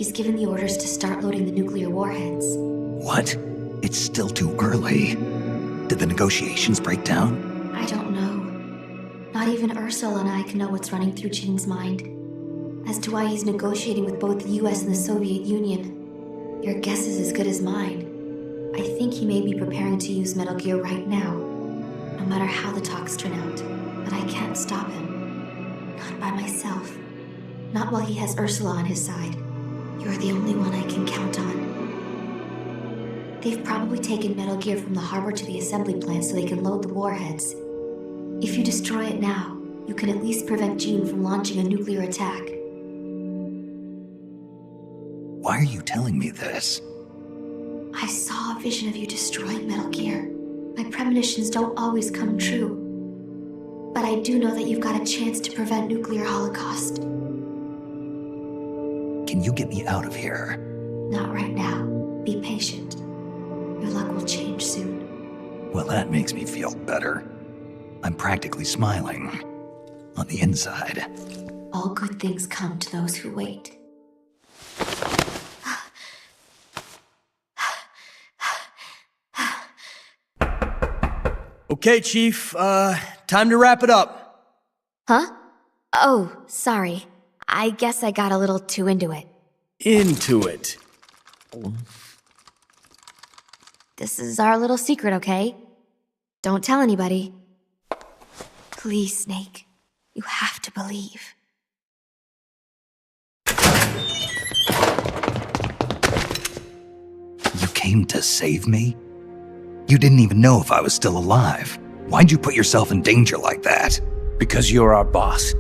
He's given the orders to start loading the nuclear warheads. What? It's still too early. Did the negotiations break down? I don't know. Not even Ursula and I can know what's running through Jing's mind. As to why he's negotiating with both the US and the Soviet Union, your guess is as good as mine. I think he may be preparing to use Metal Gear right now, no matter how the talks turn out. But I can't stop him. Not by myself. Not while he has Ursula on his side. You're the only one I can count on. They've probably taken Metal Gear from the harbor to the assembly plant so they can load the warheads. If you destroy it now, you can at least prevent Jing from launching a nuclear attack. Why are you telling me this? I saw a vision of you destroying Metal Gear. My premonitions don't always come true. But I do know that you've got a chance to prevent nuclear holocaust. Can you get me out of here? Not right now. Be patient. Your luck will change soon. Well, that makes me feel better. I'm practically smiling. On the inside. All good things come to those who wait. Okay, Chief, time to wrap it up. Huh? Oh, sorry. I guess I got a little too into it. Into it. This is our little secret, okay? Don't tell anybody. Please, Snake. You have to believe. You came to save me? You didn't even know if I was still alive. Why'd you put yourself in danger like that? Because you're our boss.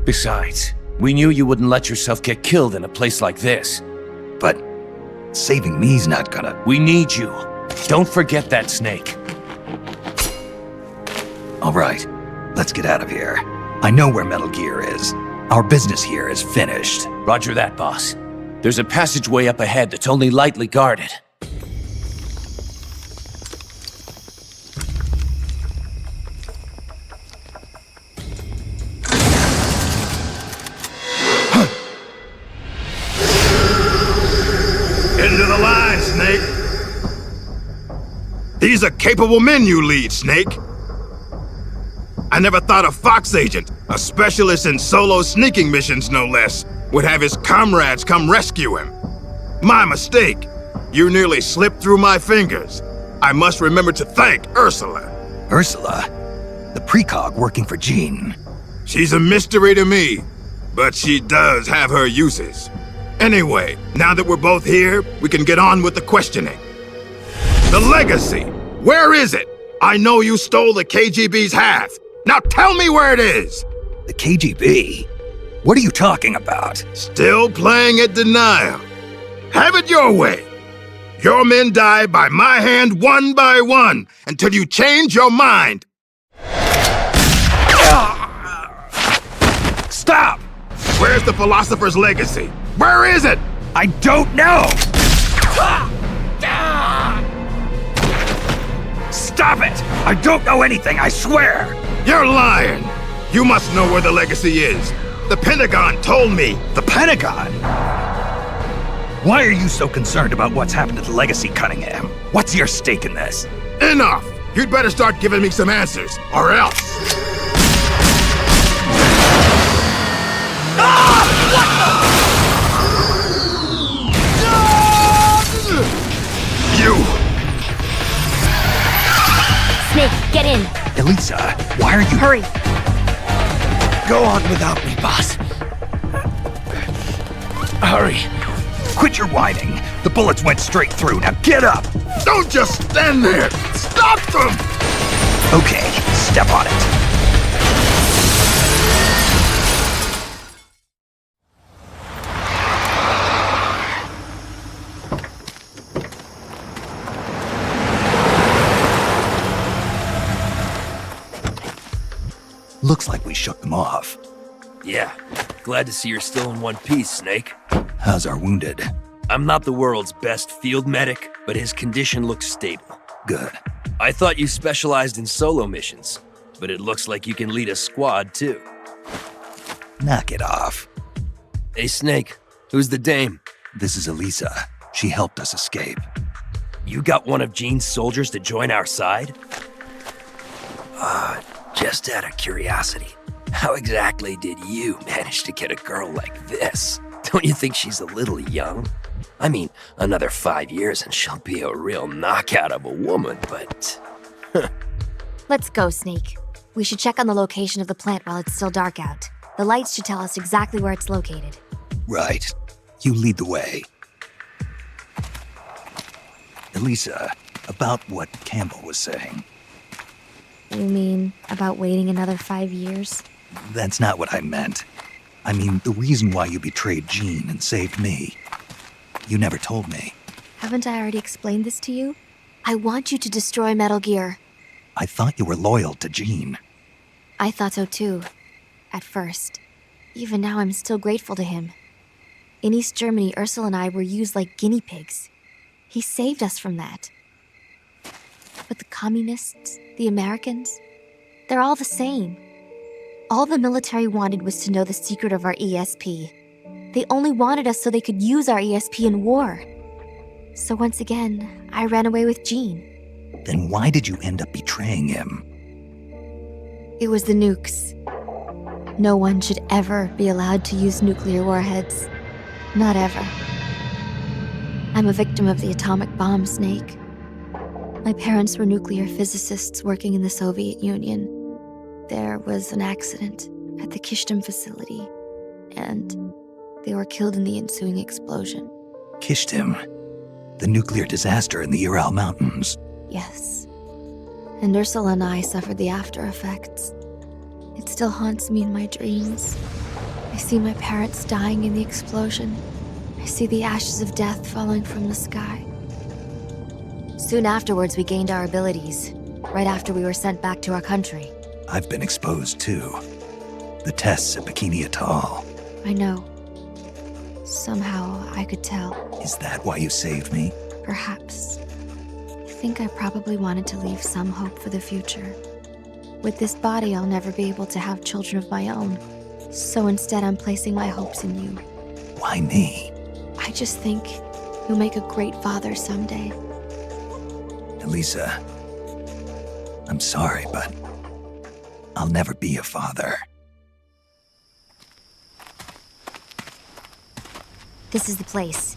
Besides, we knew you wouldn't let yourself get killed in a place like this. But saving me's not gonna... We need you. Don't forget that, Snake. All right, let's get out of here. I know where Metal Gear is. Our business here is finished. Roger that, boss. There's a passageway up ahead that's only lightly guarded. Into the line, Snake. These are capable men you lead, Snake. I never thought a Fox agent, a specialist in solo sneaking missions no less, would have his comrades come rescue him. My mistake. You nearly slipped through my fingers. I must remember to thank Ursula. Ursula? The precog working for Jean. She's a mystery to me, but she does have her uses. Anyway, now that we're both here, we can get on with the questioning. The legacy! Where is it? I know you stole the KGB's half. Now tell me where it is! The KGB? What are you talking about? Still playing at denial. Have it your way. Your men die by my hand one by one until you change your mind. Stop! Where's the philosopher's legacy? Where is it? I don't know! Stop it! I don't know anything, I swear! You're lying! You must know where the legacy is. The Pentagon told me. The Pentagon? Why are you so concerned about what's happened to the legacy, Cunningham? What's your stake in this? Enough! You'd better start giving me some answers, or else. You! Snake, get in! Elisa, why are you... Hurry! Go on without me, boss. Hurry. Quit your whining. The bullets went straight through. Now get up! Don't just stand there! Stop them! Okay, step on it. Looks like we shook them off. Yeah, glad to see you're still in one piece, Snake. How's our wounded? I'm not the world's best field medic, but his condition looks stable. Good. I thought you specialized in solo missions, but it looks like you can lead a squad too. Knock it off. Hey Snake, Who's the dame? This is Elisa. She helped us escape. You got one of Jean's soldiers to join our side? Just out of curiosity, how exactly did you manage to get a girl like this? Don't you think she's a little young? I mean, another 5 years and she'll be a real knockout of a woman, but... Let's go, Snake. We should check on the location of the plant while it's still dark out. The lights should tell us exactly where it's located. Right. You lead the way. Elisa, about what Campbell was saying. You mean about waiting another 5 years? That's not what I meant. I mean, the reason why you betrayed Jean and saved me. You never told me. Haven't I already explained this to you? I want you to destroy Metal Gear. I thought you were loyal to Jean. I thought so too. At first. Even now, I'm still grateful to him. In East Germany, Ursula and I were used like guinea pigs. He saved us from that. But the communists, the Americans, they're all the same. All the military wanted was to know the secret of our ESP. They only wanted us so they could use our ESP in war. So once again, I ran away with Jean. Then why did you end up betraying him? It was the nukes. No one should ever be allowed to use nuclear warheads. Not ever. I'm a victim of the atomic bomb, Snake. My parents were nuclear physicists working in the Soviet Union. There was an accident at the Kishtim facility, and they were killed in the ensuing explosion. Kishtim? The nuclear disaster in the Ural Mountains? Yes. And Ursula and I suffered the after effects. It still haunts me in my dreams. I see my parents dying in the explosion. I see the ashes of death falling from the sky. Soon afterwards, we gained our abilities, right after we were sent back to our country. I've been exposed too. The tests at Bikini Atoll. I know. Somehow, I could tell. Is that why you saved me? Perhaps. I think I probably wanted to leave some hope for the future. With this body, I'll never be able to have children of my own. So instead, I'm placing my hopes in you. Why me? I just think you'll make a great father someday. Elisa, I'm sorry, but I'll never be a father. This is the place.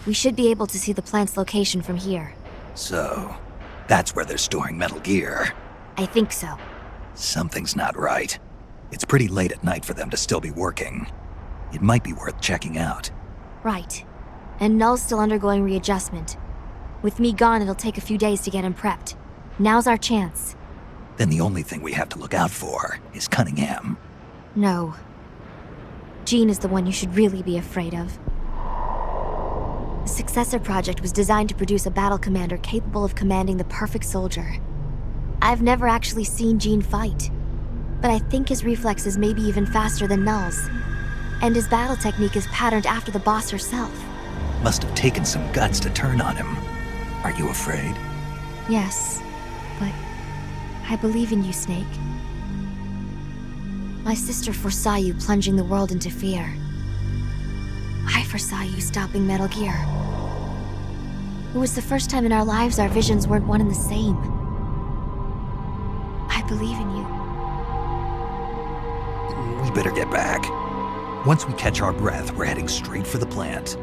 We should be able to see the plant's location from here. So, that's where they're storing Metal Gear. I think so. Something's not right. It's pretty late at night for them to still be working. It might be worth checking out. Right. And Null's still undergoing readjustment. With me gone, it'll take a few days to get him prepped. Now's our chance. Then the only thing we have to look out for is Cunningham. No. Jean is the one you should really be afraid of. The Successor Project was designed to produce a battle commander capable of commanding the perfect soldier. I've never actually seen Jean fight, but I think his reflexes may be even faster than Null's. And his battle technique is patterned after the boss herself. Must have taken some guts to turn on him. Are you afraid? Yes, but I believe in you, Snake. My sister foresaw you plunging the world into fear. I foresaw you stopping Metal Gear. It was the first time in our lives our visions weren't one and the same. I believe in you. We better get back. Once we catch our breath, we're heading straight for the plant.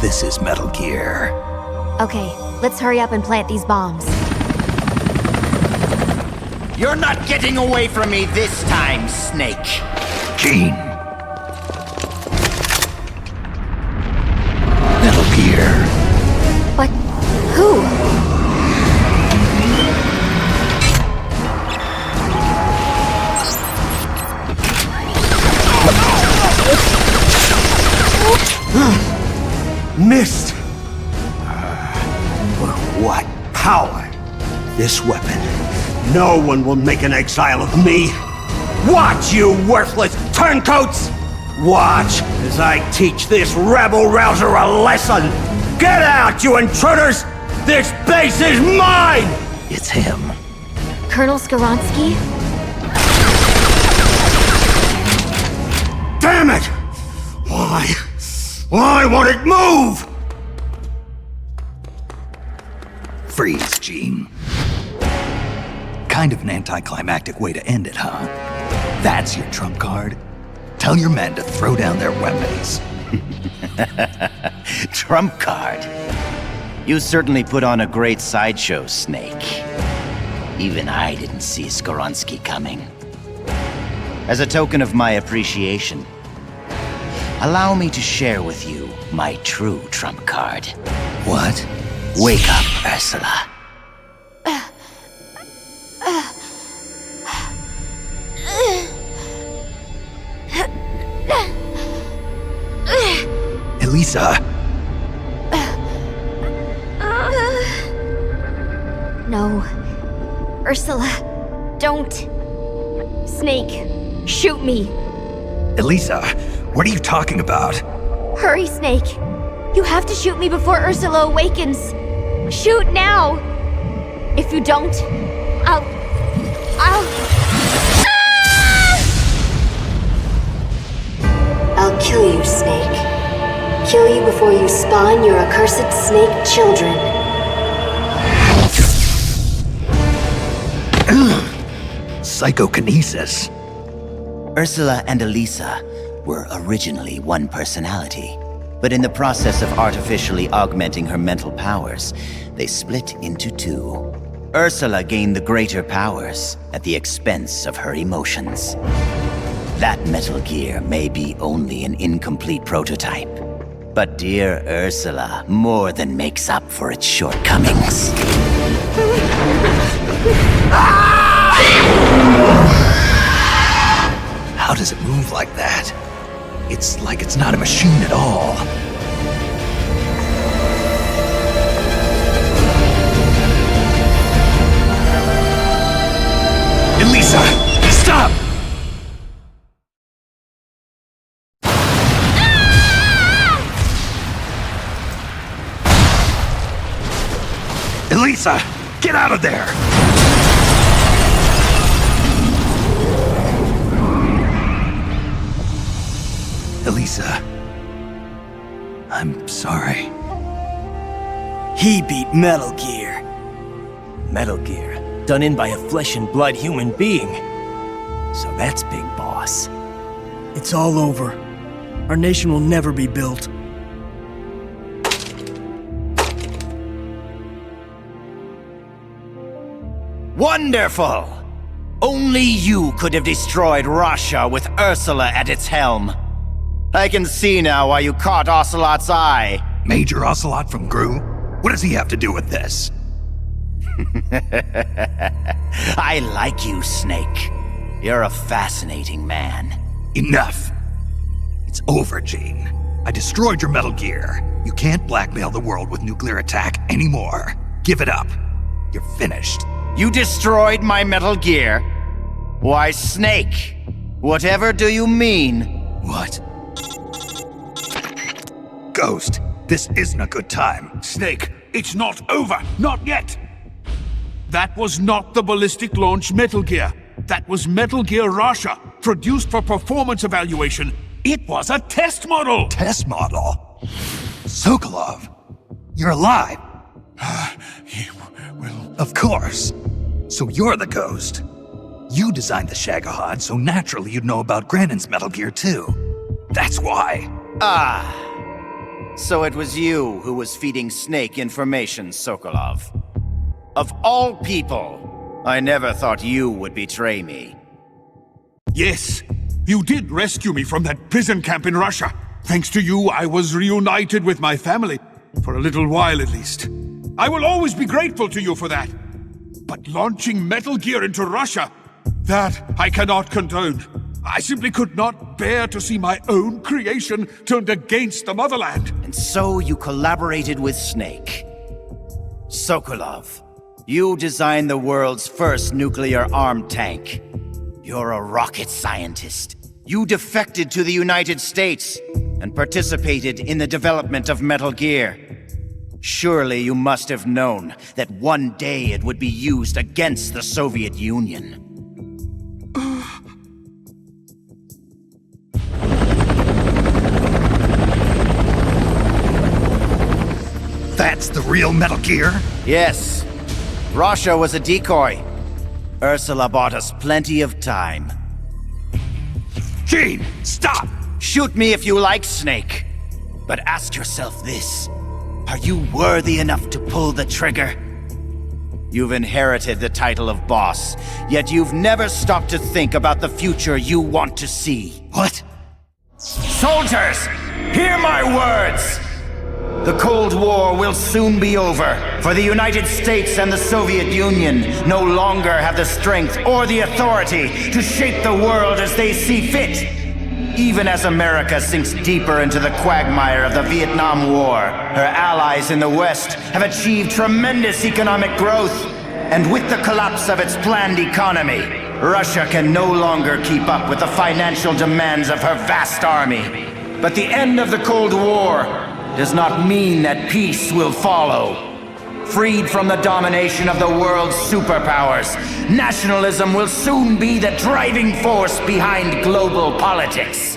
This is Metal Gear. Okay, let's hurry up and plant these bombs. You're not getting away from me this time, Snake. Gene. Metal Gear. But who? Missed! What power! This weapon. No one will make an exile of me! Watch, you worthless turncoats! Watch as I teach this rebel-rouser a lesson! Get out, you intruders! This base is mine! It's him. Colonel Skoronsky? Damn it! Why won't it move? Freeze, Gene. Kind of an anticlimactic way to end it, huh? That's your trump card? Tell your men to throw down their weapons. Trump card? You certainly put on a great sideshow, Snake. Even I didn't see Skoronsky coming. As a token of my appreciation, allow me to share with you my true trump card. What? Wake up, Ursula. Elisa! No. Ursula, don't. Snake, shoot me. Elisa, what are you talking about? Hurry, Snake. You have to shoot me before Ursula awakens. Shoot now. If you don't, I'll... I'll kill you, Snake. Kill you before you spawn your accursed snake children. Psychokinesis. Ursula and Elisa were originally one personality, but in the process of artificially augmenting her mental powers, they split into two. Ursula gained the greater powers at the expense of her emotions. That Metal Gear may be only an incomplete prototype, but dear Ursula more than makes up for its shortcomings. How does it move like that? It's like it's not a machine at all. Elisa, stop! Elisa, get out of there! Elisa, I'm sorry. He beat Metal Gear. Metal Gear, done in by a flesh and blood human being. So that's Big Boss. It's all over. Our nation will never be built. Wonderful! Only you could have destroyed Russia with Ursula at its helm. I can see now why you caught Ocelot's eye. Major Ocelot from Gru? What does he have to do with this? I like you, Snake. You're a fascinating man. Enough! It's over, Gene. I destroyed your Metal Gear. You can't blackmail the world with nuclear attack anymore. Give it up. You're finished. You destroyed my Metal Gear? Why, Snake, whatever do you mean? What? Ghost, this isn't a good time. Snake, it's not over. Not yet. That was not the ballistic launch Metal Gear. That was Metal Gear Russia, produced for performance evaluation. It was a test model. Test model? Sokolov, you're alive. Well, of course. So you're the ghost. You designed the Shagohod, so naturally you'd know about Granin's Metal Gear too. That's why. So it was you who was feeding Snake information, Sokolov. Of all people, I never thought you would betray me. Yes, you did rescue me from that prison camp in Russia. Thanks to you, I was reunited with my family. For a little while, at least. I will always be grateful to you for that. But launching Metal Gear into Russia, that I cannot condone. I simply could not bear to see my own creation turned against the motherland. And so you collaborated with Snake. Sokolov, you designed the world's first nuclear-armed tank. You're a rocket scientist. You defected to the United States and participated in the development of Metal Gear. Surely you must have known that one day it would be used against the Soviet Union. That's the real Metal Gear? Yes. Russia was a decoy. Ursula bought us plenty of time. Gene, stop! Shoot me if you like, Snake. But ask yourself this. Are you worthy enough to pull the trigger? You've inherited the title of boss, yet you've never stopped to think about the future you want to see. What? Soldiers, hear my words! The Cold War will soon be over, for the United States and the Soviet Union no longer have the strength or the authority to shape the world as they see fit. Even as America sinks deeper into the quagmire of the Vietnam War, her allies in the West have achieved tremendous economic growth. And with the collapse of its planned economy, Russia can no longer keep up with the financial demands of her vast army. But the end of the Cold War does not mean that peace will follow. Freed from the domination of the world's superpowers, nationalism will soon be the driving force behind global politics.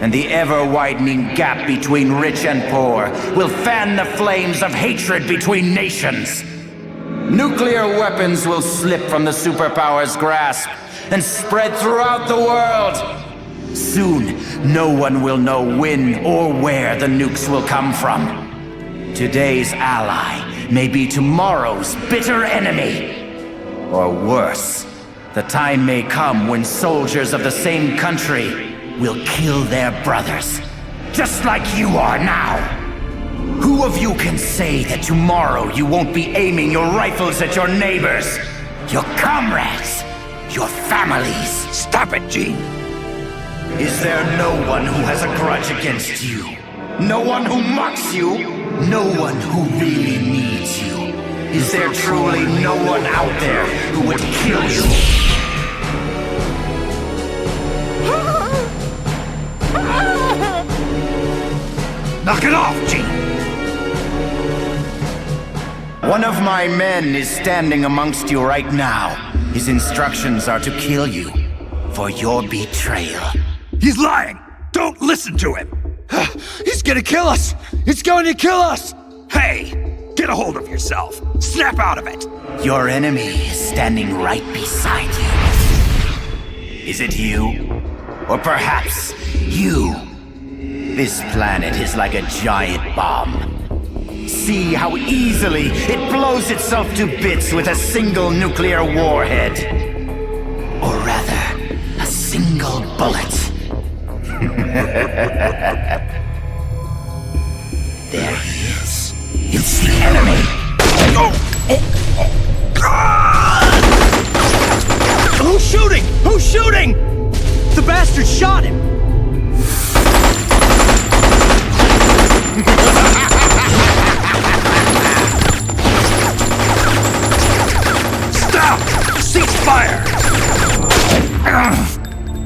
And the ever-widening gap between rich and poor will fan the flames of hatred between nations. Nuclear weapons will slip from the superpowers' grasp and spread throughout the world. Soon, no one will know when or where the nukes will come from. Today's ally may be tomorrow's bitter enemy. Or worse, the time may come when soldiers of the same country will kill their brothers, just like you are now. Who of you can say that tomorrow you won't be aiming your rifles at your neighbors, your comrades, your families? Stop it, Gene! Is there no one who has a grudge against you? No one who mocks you? No one who really needs you? Is there truly no one out there who would kill you? Knock it off, Gene! One of my men is standing amongst you right now. His instructions are to kill you for your betrayal. He's lying! Don't listen to him! He's gonna kill us! He's going to kill us! Hey! Get a hold of yourself! Snap out of it! Your enemy is standing right beside you. Is it you? Or perhaps you? This planet is like a giant bomb. See how easily it blows itself to bits with a single nuclear warhead. Or rather, a single bullet. There he is. It's the enemy. Who's shooting? Who's shooting? The bastard shot him. Stop! Cease fire!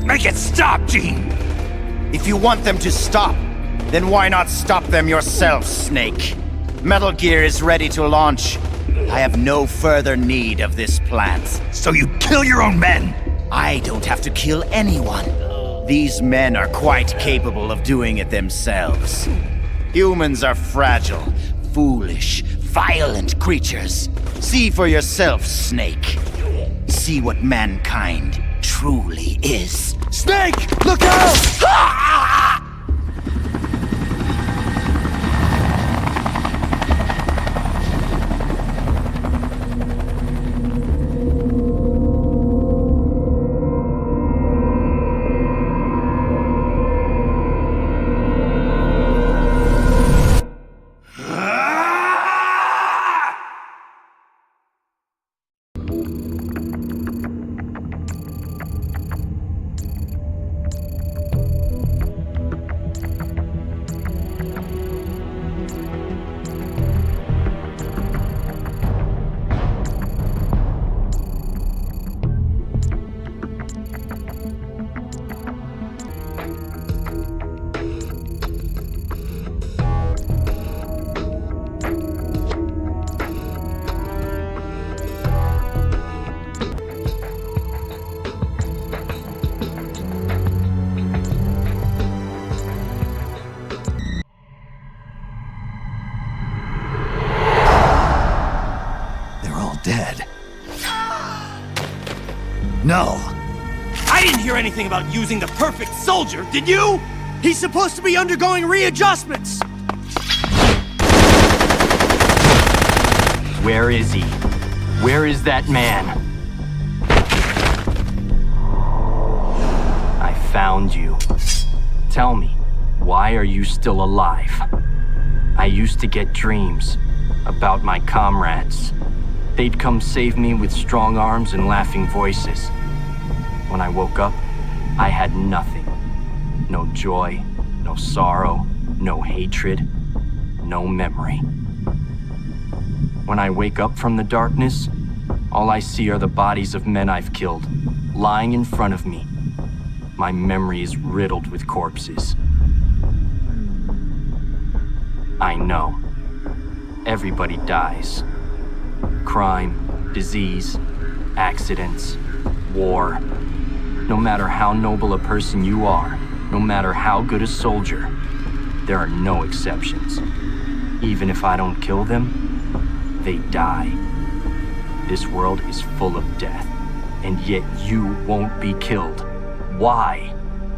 Make it stop, Gene! If you want them to stop, then why not stop them yourself, Snake? Metal Gear is ready to launch. I have no further need of this plant. So you kill your own men? I don't have to kill anyone. These men are quite capable of doing it themselves. Humans are fragile, foolish, violent creatures. See for yourself, Snake. See what mankind truly is. Snake! Look out! No. I didn't hear anything about using the perfect soldier, did you? He's supposed to be undergoing readjustments! Where is he? Where is that man? I found you. Tell me, why are you still alive? I used to get dreams about my comrades. They'd come save me with strong arms and laughing voices. When I woke up, I had nothing. No joy, no sorrow, no hatred, no memory. When I wake up from the darkness, all I see are the bodies of men I've killed, lying in front of me. My memory is riddled with corpses. I know. Everybody dies. Crime, disease, accidents, war. No matter how noble a person you are, no matter how good a soldier, there are no exceptions. Even if I don't kill them, they die. This world is full of death, and yet you won't be killed. Why?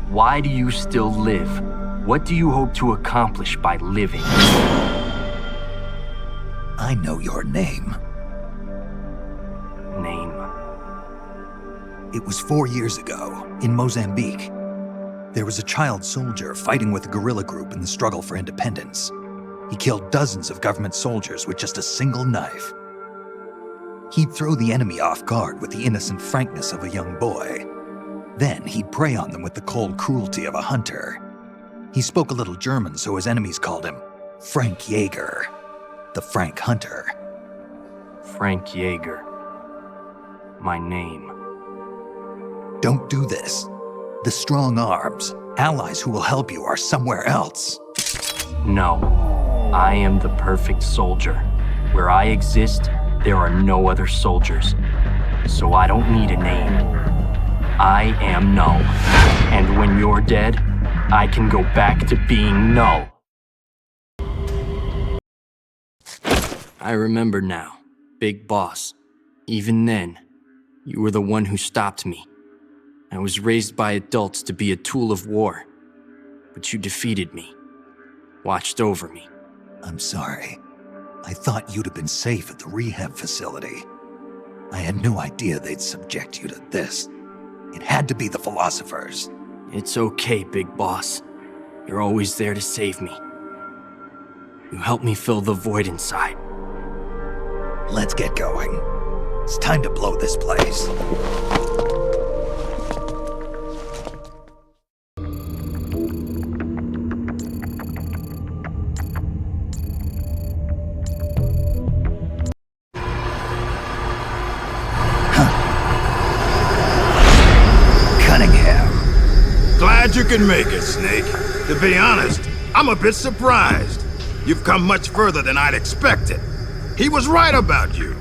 Why do you still live? What do you hope to accomplish by living? I know your name. Name? It was 4 years ago, in Mozambique. There was a child soldier fighting with a guerrilla group in the struggle for independence. He killed dozens of government soldiers with just a single knife. He'd throw the enemy off guard with the innocent frankness of a young boy. Then he'd prey on them with the cold cruelty of a hunter. He spoke a little German, so his enemies called him Frank Jaeger, the Frank Hunter. Frank Jaeger. My name. Don't do this. The strong arms, allies who will help you, are somewhere else. No. I am the perfect soldier. Where I exist, there are no other soldiers. So I don't need a name. I am null. And when you're dead, I can go back to being null. I remember now, Big Boss. Even then, you were the one who stopped me. I was raised by adults to be a tool of war, but you defeated me, watched over me. I'm sorry. I thought you'd have been safe at the rehab facility. I had no idea they'd subject you to this. It had to be the philosophers. It's okay, Big Boss. You're always there to save me. You helped me fill the void inside. Let's get going. It's time to blow this place. Glad you can make it, Snake. To be honest, I'm a bit surprised. You've come much further than I'd expected. He was right about you.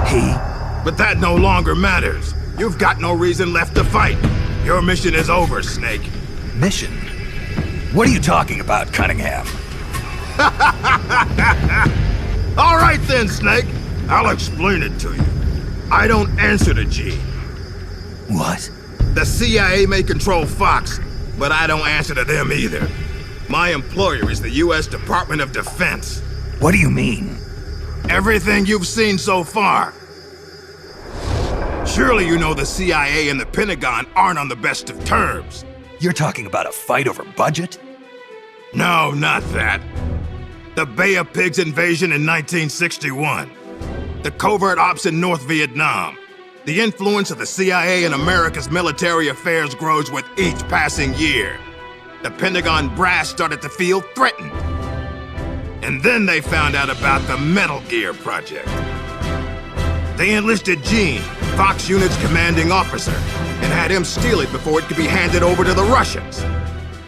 He? But that no longer matters. You've got no reason left to fight. Your mission is over, Snake. Mission? What are you talking about, Cunningham? All right then, Snake. I'll explain it to you. I don't answer to Gene. What? The CIA may control Fox, but I don't answer to them either. My employer is the U.S. Department of Defense. What do you mean? Everything you've seen so far. Surely you know the CIA and the Pentagon aren't on the best of terms. You're talking about a fight over budget? No, not that. The Bay of Pigs invasion in 1961. The covert ops in North Vietnam. The influence of the CIA in America's military affairs grows with each passing year. The Pentagon brass started to feel threatened. And then they found out about the Metal Gear project. They enlisted Gene, Fox Unit's commanding officer, and had him steal it before it could be handed over to the Russians.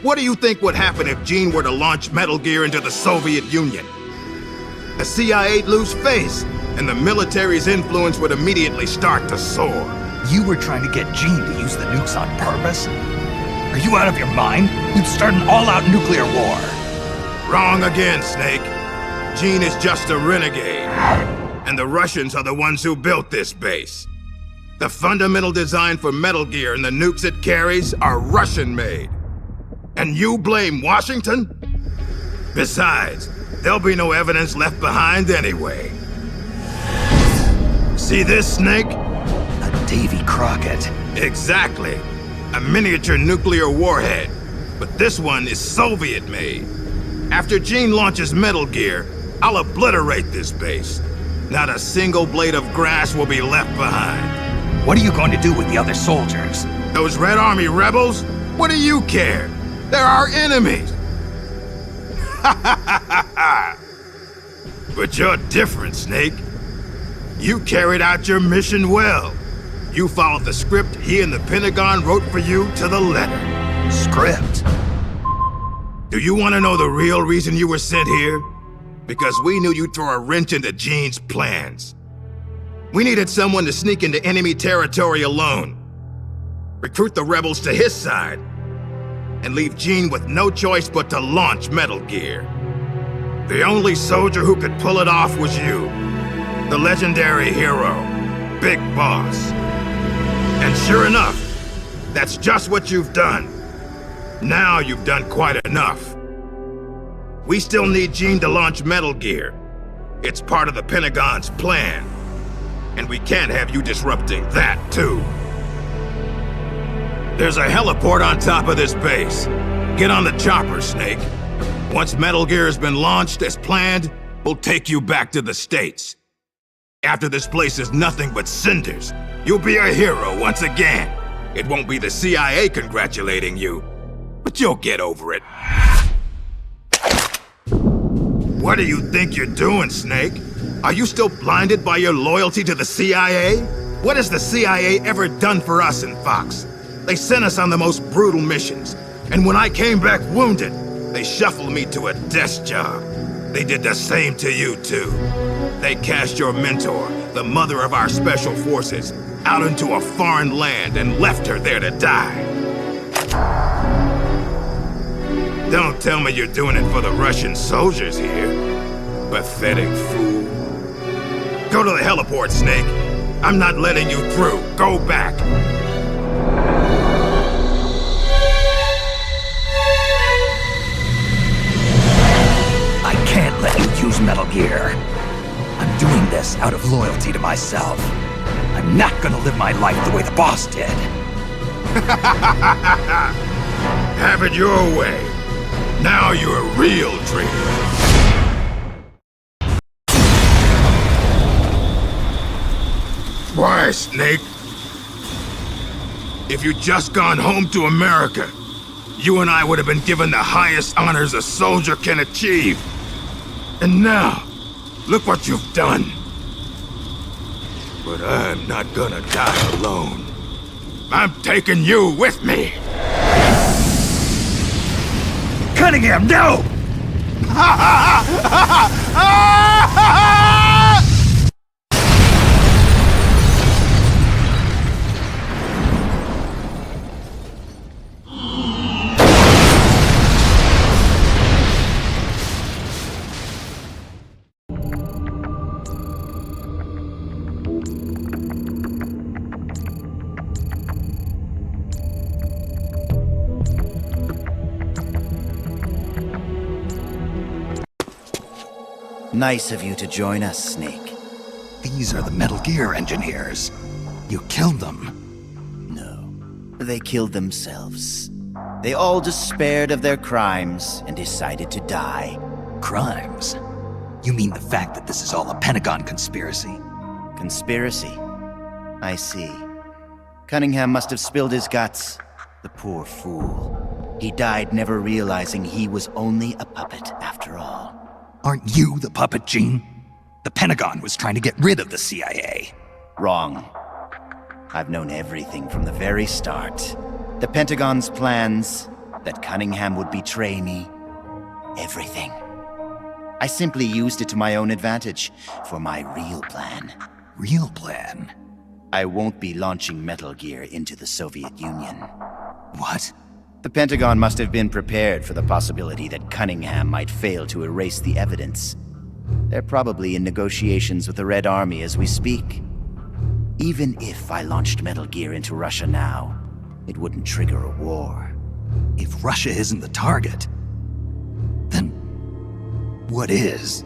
What do you think would happen if Gene were to launch Metal Gear into the Soviet Union? The CIA'd lose face, and the military's influence would immediately start to soar. You were trying to get Gene to use the nukes on purpose? Are you out of your mind? You'd start an all-out nuclear war. Wrong again, Snake. Gene is just a renegade. And the Russians are the ones who built this base. The fundamental design for Metal Gear and the nukes it carries are Russian-made. And you blame Washington? Besides, there'll be no evidence left behind anyway. See this, Snake? A Davy Crockett. Exactly. A miniature nuclear warhead. But this one is Soviet-made. After Gene launches Metal Gear, I'll obliterate this base. Not a single blade of grass will be left behind. What are you going to do with the other soldiers? Those Red Army rebels? What do you care? They're our enemies. But you're different, Snake. You carried out your mission well. You followed the script he and the Pentagon wrote for you to the letter. Script? Do you want to know the real reason you were sent here? Because we knew you'd throw a wrench into Gene's plans. We needed someone to sneak into enemy territory alone, recruit the rebels to his side, and leave Gene with no choice but to launch Metal Gear. The only soldier who could pull it off was you, the legendary hero, Big Boss. And sure enough, that's just what you've done. Now you've done quite enough. We still need Gene to launch Metal Gear. It's part of the Pentagon's plan. And we can't have you disrupting that, too. There's a heliport on top of this base. Get on the chopper, Snake. Once Metal Gear has been launched as planned, we'll take you back to the States. After this place is nothing but cinders, you'll be a hero once again. It won't be the CIA congratulating you, but you'll get over it. What do you think you're doing, Snake? Are you still blinded by your loyalty to the CIA? What has the CIA ever done for us in Fox? They sent us on the most brutal missions, and when I came back wounded, they shuffled me to a desk job. They did the same to you, too. They cast your mentor, the mother of our special forces, out into a foreign land and left her there to die. Don't tell me you're doing it for the Russian soldiers here. Pathetic fool. Go to the heliport, Snake. I'm not letting you through. Go back. I can't let you use Metal Gear. I'm doing this out of loyalty to myself. I'm not gonna live my life the way the boss did. Have it your way. Now you're a real traitor. Why, Snake? If you'd just gone home to America, you and I would have been given the highest honors a soldier can achieve. And now, look what you've done. But I'm not gonna die alone. I'm taking you with me. Cunningham, no! Nice of you to join us, Snake. These are the Metal Gear engineers. You killed them. No, they killed themselves. They all despaired of their crimes and decided to die. Crimes? You mean the fact that this is all a Pentagon conspiracy? Conspiracy? I see. Cunningham must have spilled his guts. The poor fool. He died never realizing he was only a puppet after all. Aren't you the puppet, Gene? The Pentagon was trying to get rid of the CIA. Wrong. I've known everything from the very start. The Pentagon's plans, that Cunningham would betray me. Everything. I simply used it to my own advantage, for my real plan. Real plan? I won't be launching Metal Gear into the Soviet Union. What? The Pentagon must have been prepared for the possibility that Cunningham might fail to erase the evidence. They're probably in negotiations with the Red Army as we speak. Even if I launched Metal Gear into Russia now, it wouldn't trigger a war. If Russia isn't the target, then what is?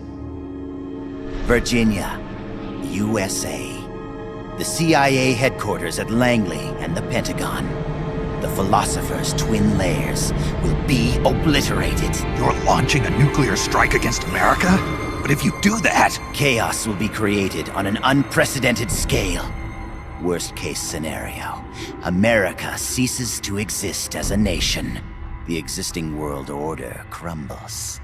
Virginia, USA. The CIA headquarters at Langley and the Pentagon. The Philosopher's twin lairs will be obliterated. You're launching a nuclear strike against America? But if you do that... Chaos will be created on an unprecedented scale. Worst case scenario, America ceases to exist as a nation. The existing world order crumbles.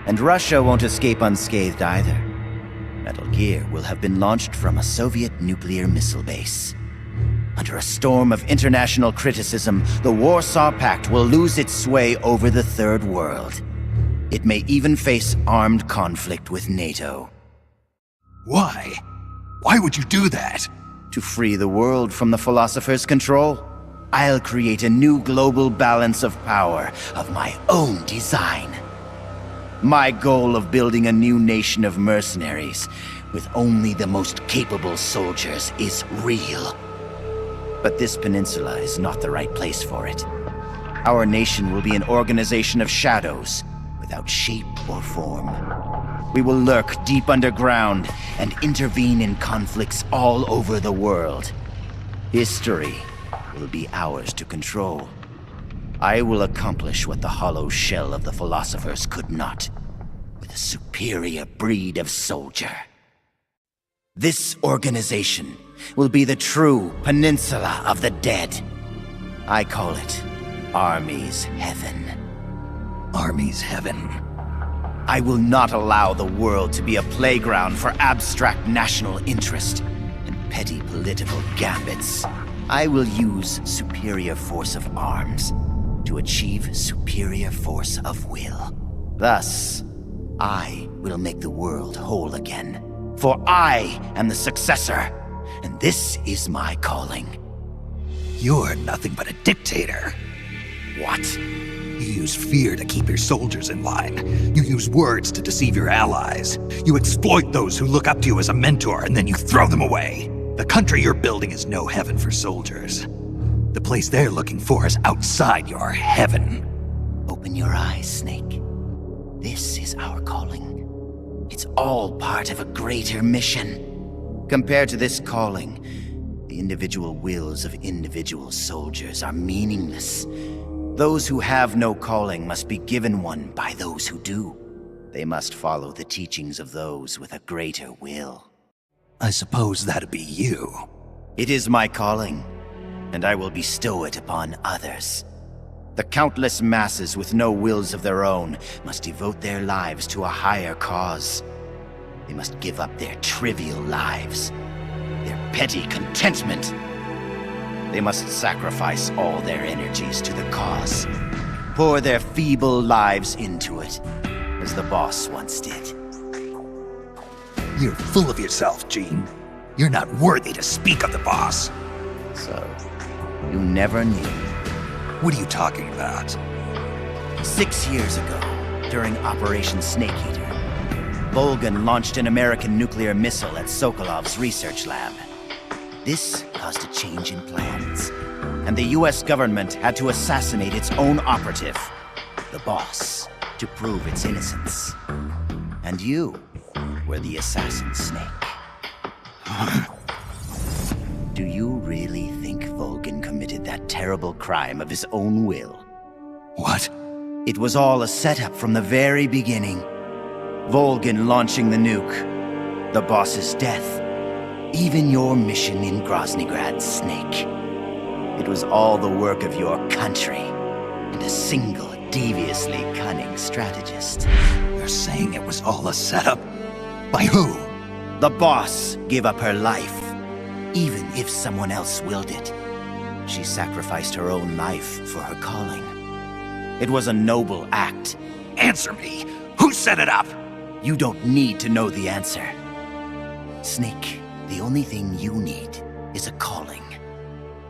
And Russia won't escape unscathed either. Metal Gear will have been launched from a Soviet nuclear missile base. Under a storm of international criticism, the Warsaw Pact will lose its sway over the Third World. It may even face armed conflict with NATO. Why? Why would you do that? To free the world from the Philosopher's control, I'll create a new global balance of power of my own design. My goal of building a new nation of mercenaries with only the most capable soldiers is real. But this peninsula is not the right place for it. Our nation will be an organization of shadows, without shape or form. We will lurk deep underground and intervene in conflicts all over the world. History will be ours to control. I will accomplish what the hollow shell of the Philosophers could not, with a superior breed of soldier. This organization will be the true Peninsula of the Dead. I call it Army's Heaven. Army's Heaven. I will not allow the world to be a playground for abstract national interest and petty political gambits. I will use superior force of arms to achieve superior force of will. Thus, I will make the world whole again. For I am the successor, and this is my calling. You're nothing but a dictator. What? You use fear to keep your soldiers in line. You use words to deceive your allies. You exploit those who look up to you as a mentor, and then you throw them away. The country you're building is no heaven for soldiers. The place they're looking for is outside your heaven. Open your eyes, Snake. This is our calling. It's all part of a greater mission. Compared to this calling, the individual wills of individual soldiers are meaningless. Those who have no calling must be given one by those who do. They must follow the teachings of those with a greater will. I suppose that'd be you. It is my calling, and I will bestow it upon others. The countless masses with no wills of their own must devote their lives to a higher cause. They must give up their trivial lives, their petty contentment. They must sacrifice all their energies to the cause, pour their feeble lives into it, as the boss once did. You're full of yourself, Gene. You're not worthy to speak of the boss. So, you never knew. What are you talking about? 6 years ago, during Operation Snakeeater, Volgan launched an American nuclear missile at Sokolov's research lab. This caused a change in plans, and the US government had to assassinate its own operative, the boss, to prove its innocence. And you were the assassin, Snake. Do you really think Volgan committed that terrible crime of his own will? What? It was all a setup from the very beginning. Volgan launching the nuke, the boss's death, even your mission in Groznygrad, Snake. It was all the work of your country, and a single, deviously cunning strategist. You're saying it was all a setup? By who? The boss gave up her life, even if someone else willed it. She sacrificed her own life for her calling. It was a noble act. Answer me! Who set it up? You don't need to know the answer. Snake, the only thing you need is a calling.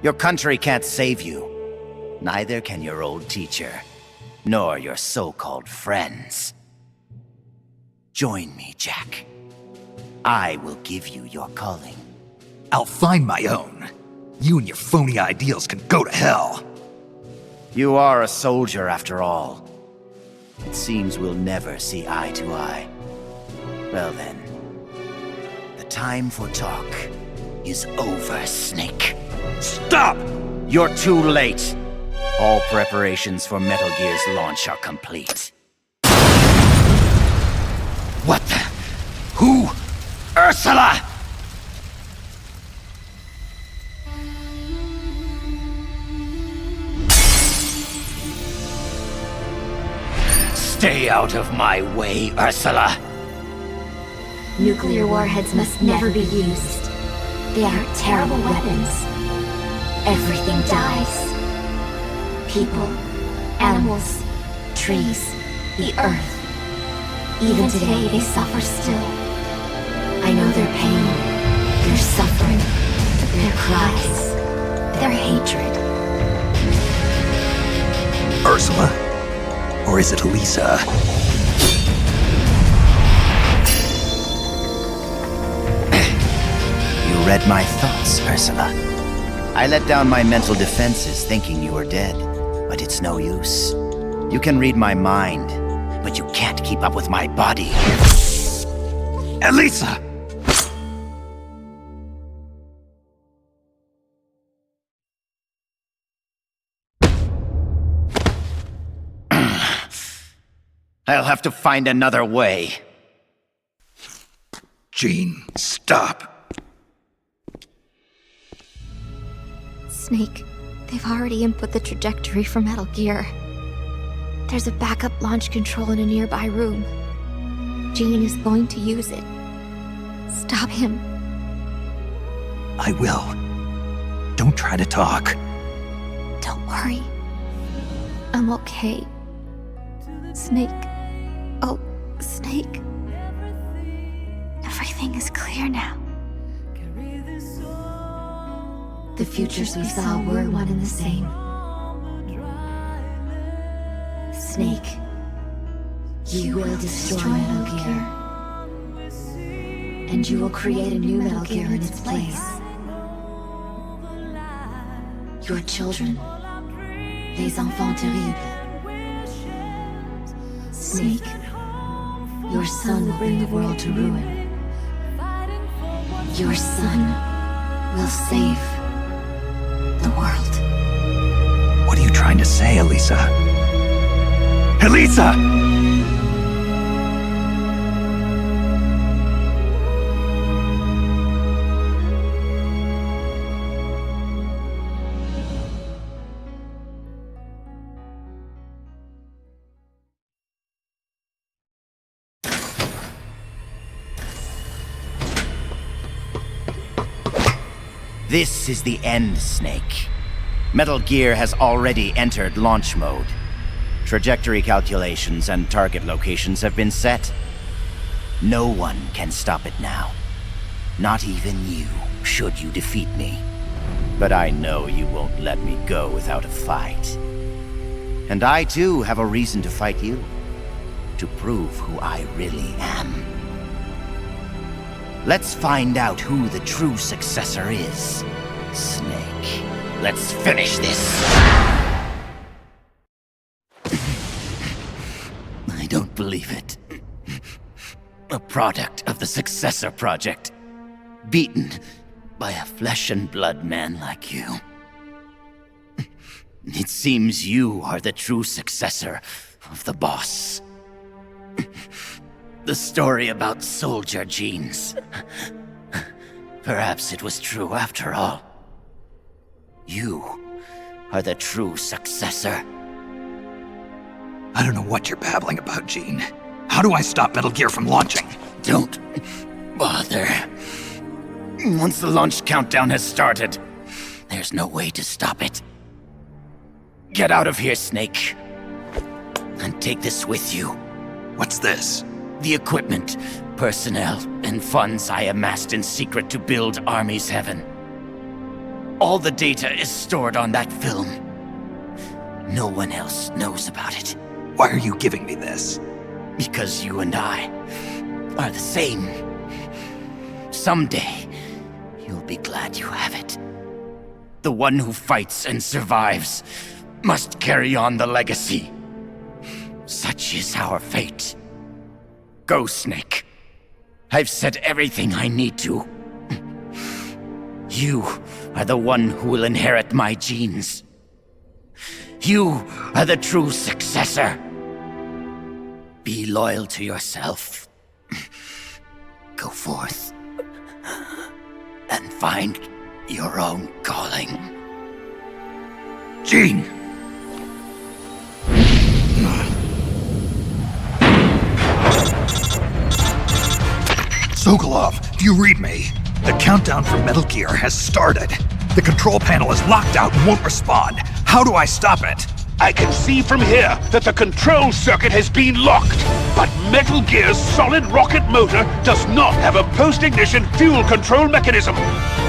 Your country can't save you. Neither can your old teacher, nor your so-called friends. Join me, Jack. I will give you your calling. I'll find my own. You and your phony ideals can go to hell. You are a soldier after all. It seems we'll never see eye to eye. Well then, the time for talk is over, Snake. Stop! You're too late. All preparations for Metal Gear's launch are complete. What the? Who? Ursula! Stay out of my way, Ursula! Nuclear warheads must never be used. They are terrible weapons. Everything dies. People, animals, trees, the earth. Even today, they suffer still. I know their pain, their suffering, their cries, their hatred. Ursula? Or is it Lisa? You read my thoughts, Ursula. I let down my mental defenses thinking you were dead, but it's no use. You can read my mind, but you can't keep up with my body. Elisa! I'll have to find another way. Jean, stop. Snake, they've already input the trajectory for Metal Gear. There's a backup launch control in a nearby room. Jean is going to use it. Stop him. I will. Don't try to talk. Don't worry. I'm okay. Snake. Oh, Snake. Everything is clear now. The futures we saw were one and the same. Snake, you will destroy Metal Gear. And you will create a new Metal Gear in its place. Your children, les enfants terribles. Snake, your son will bring the world to ruin. Your son will save the world. What are you trying to say, Elisa? Elisa! This is the end, Snake. Metal Gear has already entered launch mode. Trajectory calculations and target locations have been set. No one can stop it now. Not even you, should you defeat me. But I know you won't let me go without a fight. And I too have a reason to fight you. To prove who I really am. Let's find out who the true successor is. Snake, let's finish this. I don't believe it. A product of the Successor Project. Beaten by a flesh and blood man like you. It seems you are the true successor of the boss. The story about soldier genes. Perhaps it was true after all. You are the true successor. I don't know what you're babbling about, Jean. How do I stop Metal Gear from launching? Don't bother. Once the launch countdown has started, there's no way to stop it. Get out of here, Snake. And take this with you. What's this? The equipment, personnel, and funds I amassed in secret to build Army's Heaven. All the data is stored on that film. No one else knows about it. Why are you giving me this? Because you and I are the same. Someday, You'll be glad you have it. The one who fights and survives must carry on the legacy. Such is our fate. Go, Snake. I've said everything I need to. You are the one who will inherit my genes. You are the true successor. Be loyal to yourself. Go forth and find your own calling. Gene! Sokolov, do you read me? The countdown for Metal Gear has started. The control panel is locked out and won't respond. How do I stop it? I can see from here that the control circuit has been locked, but Metal Gear's solid rocket motor does not have a post-ignition fuel control mechanism.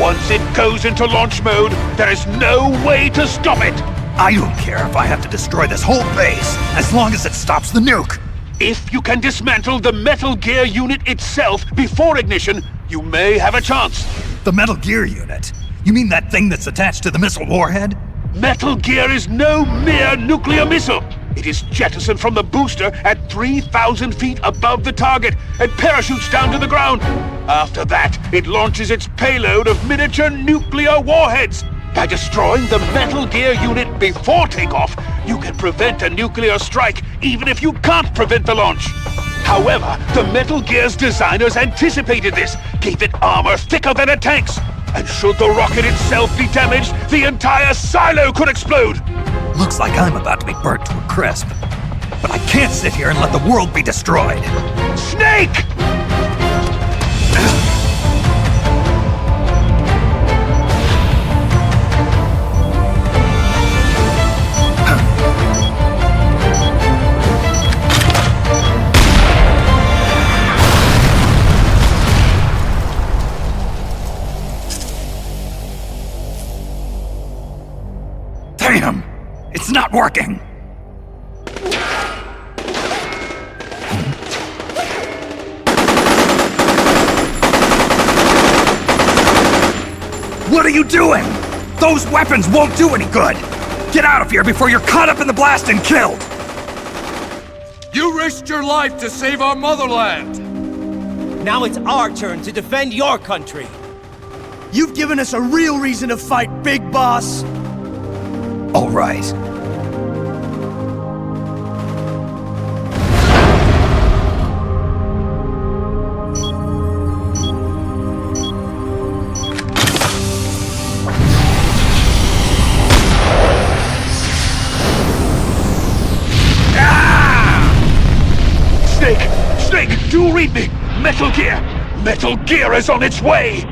Once it goes into launch mode, there is no way to stop it. I don't care if I have to destroy this whole base, as long as it stops the nuke. If you can dismantle the Metal Gear unit itself before ignition, you may have a chance. The Metal Gear unit? You mean that thing that's attached to the missile warhead? Metal Gear is no mere nuclear missile. It is jettisoned from the booster at 3,000 feet above the target and parachutes down to the ground. After that, it launches its payload of miniature nuclear warheads. By destroying the Metal Gear unit before takeoff, you can prevent a nuclear strike, even if you can't prevent the launch. However, the Metal Gear's designers anticipated this, gave it armor thicker than a tank's. And should the rocket itself be damaged, the entire silo could explode! Looks like I'm about to be burnt to a crisp. But I can't sit here and let the world be destroyed. Snake! Damn! It's not working! What are you doing? Those weapons won't do any good! Get out of here before you're caught up in the blast and killed! You risked your life to save our motherland! Now it's our turn to defend your country! You've given us a real reason to fight, Big Boss! All right. Snake, do read me! Metal Gear! Metal Gear is on its way!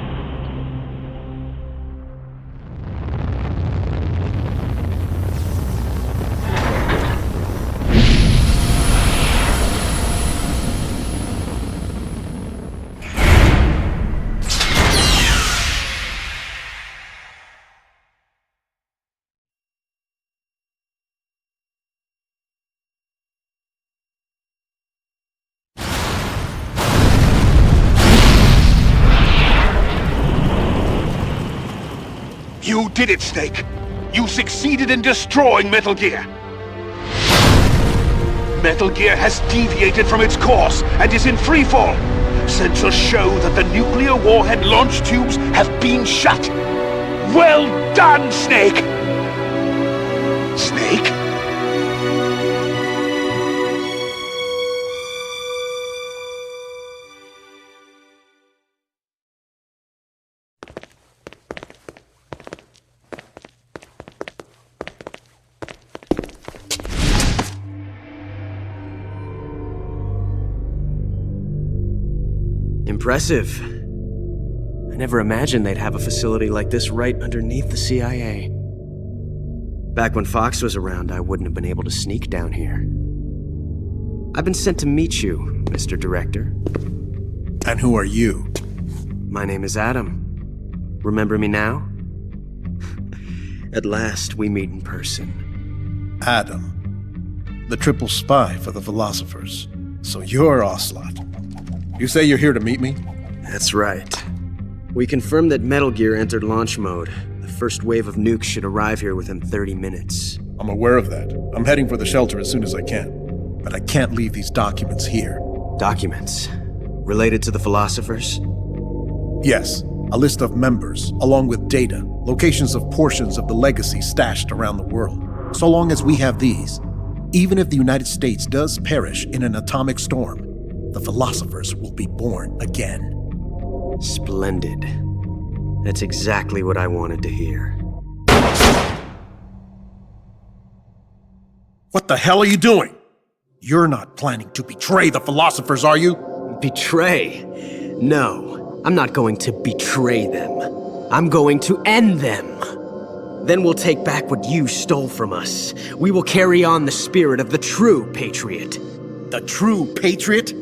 You did it, Snake! You succeeded in destroying Metal Gear! Metal Gear has deviated from its course and is in freefall! Sensors show that the nuclear warhead launch tubes have been shut! Well done, Snake! Snake? Impressive. I never imagined they'd have a facility like this right underneath the CIA. Back when Fox was around, I wouldn't have been able to sneak down here. I've been sent to meet you, Mr. Director. And who are you? My name is Adam. Remember me now? At last, we meet in person. Adam, the triple spy for the philosophers. So you're Ocelot. You say you're here to meet me? That's right. We confirmed that Metal Gear entered launch mode. The first wave of nukes should arrive here within 30 minutes. I'm aware of that. I'm heading for the shelter as soon as I can. But I can't leave these documents here. Documents? Related to the philosophers? Yes. A list of members, along with data, locations of portions of the legacy stashed around the world. So long as we have these, even if the United States does perish in an atomic storm, the philosophers will be born again. Splendid. That's exactly what I wanted to hear. What the hell are you doing? You're not planning to betray the philosophers, are you? Betray? No, I'm not going to betray them. I'm going to end them. Then we'll take back what you stole from us. We will carry on the spirit of the true patriot. The true patriot?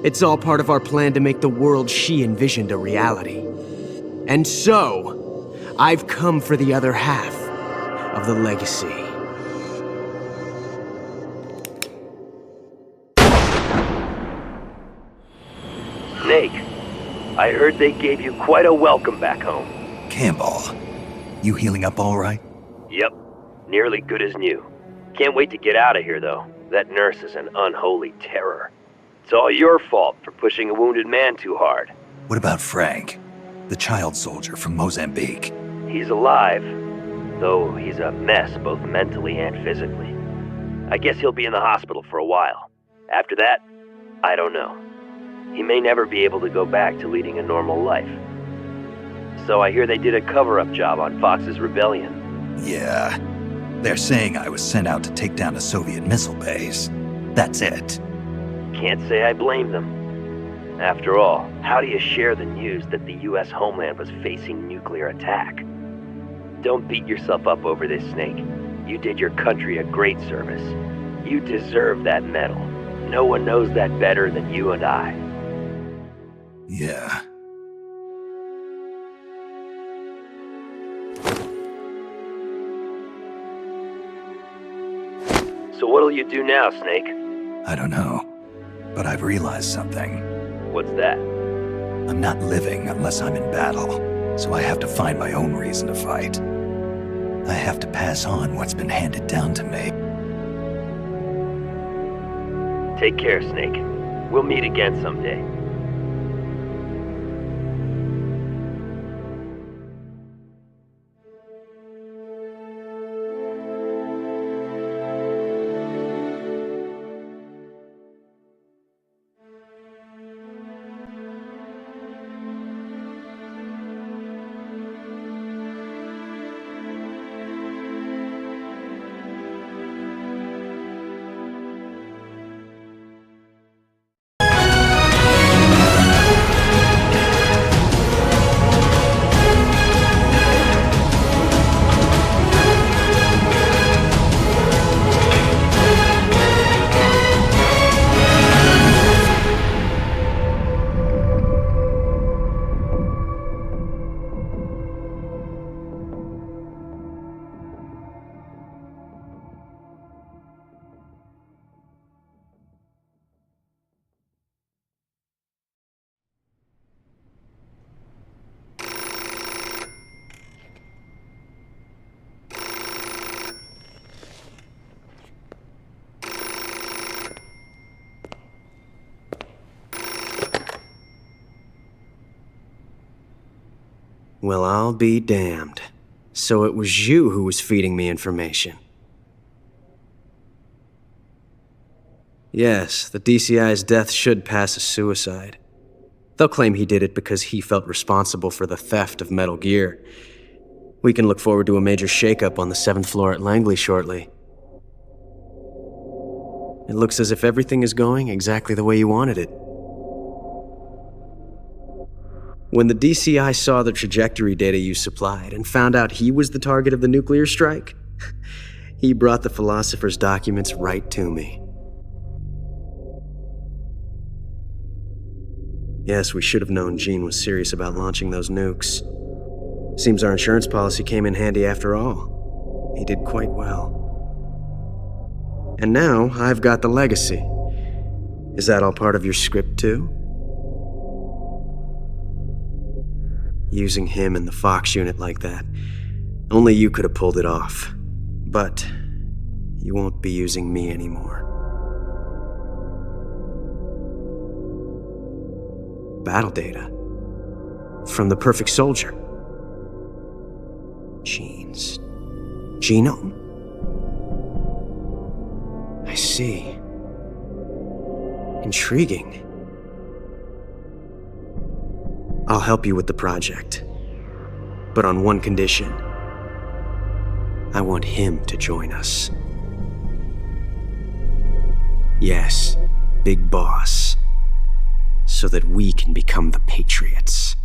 It's all part of our plan to make the world she envisioned a reality. And so, I've come for the other half of the legacy. Snake, I heard they gave you quite a welcome back home. Campbell, you healing up all right? Yep, nearly good as new. Can't wait to get out of here, though. That nurse is an unholy terror. It's all your fault for pushing a wounded man too hard. What about Frank, the child soldier from Mozambique? He's alive, though he's a mess both mentally and physically. I guess he'll be in the hospital for a while. After that, I don't know. He may never be able to go back to leading a normal life. So I hear they did a cover-up job on Fox's rebellion. Yeah. They're saying I was sent out to take down a Soviet missile base. That's it. Can't say I blame them. After all, how do you share the news that the U.S. homeland was facing nuclear attack? Don't beat yourself up over this, Snake. You did your country a great service. You deserve that medal. No one knows that better than you and I. Yeah. So what'll you do now, Snake? I don't know. But I've realized something. What's that? I'm not living unless I'm in battle, so I have to find my own reason to fight. I have to pass on what's been handed down to me. Take care, Snake. We'll meet again someday. Well, I'll be damned. So it was you who was feeding me information. Yes, the DCI's death should pass as suicide. They'll claim he did it because he felt responsible for the theft of Metal Gear. We can look forward to a major shakeup on the 7th floor at Langley shortly. It looks as if everything is going exactly the way you wanted it. When the DCI saw the trajectory data you supplied and found out he was the target of the nuclear strike, he brought the philosopher's documents right to me. Yes, we should have known Gene was serious about launching those nukes. Seems our insurance policy came in handy after all. He did quite well. And now I've got the legacy. Is that all part of your script too? Using him in the Fox unit like that. Only you could have pulled it off. But you won't be using me anymore. Battle data. From the Perfect Soldier. Genes. Genome? I see. Intriguing. I'll help you with the project. But on one condition. I want him to join us. Yes, Big Boss. So that we can become the Patriots.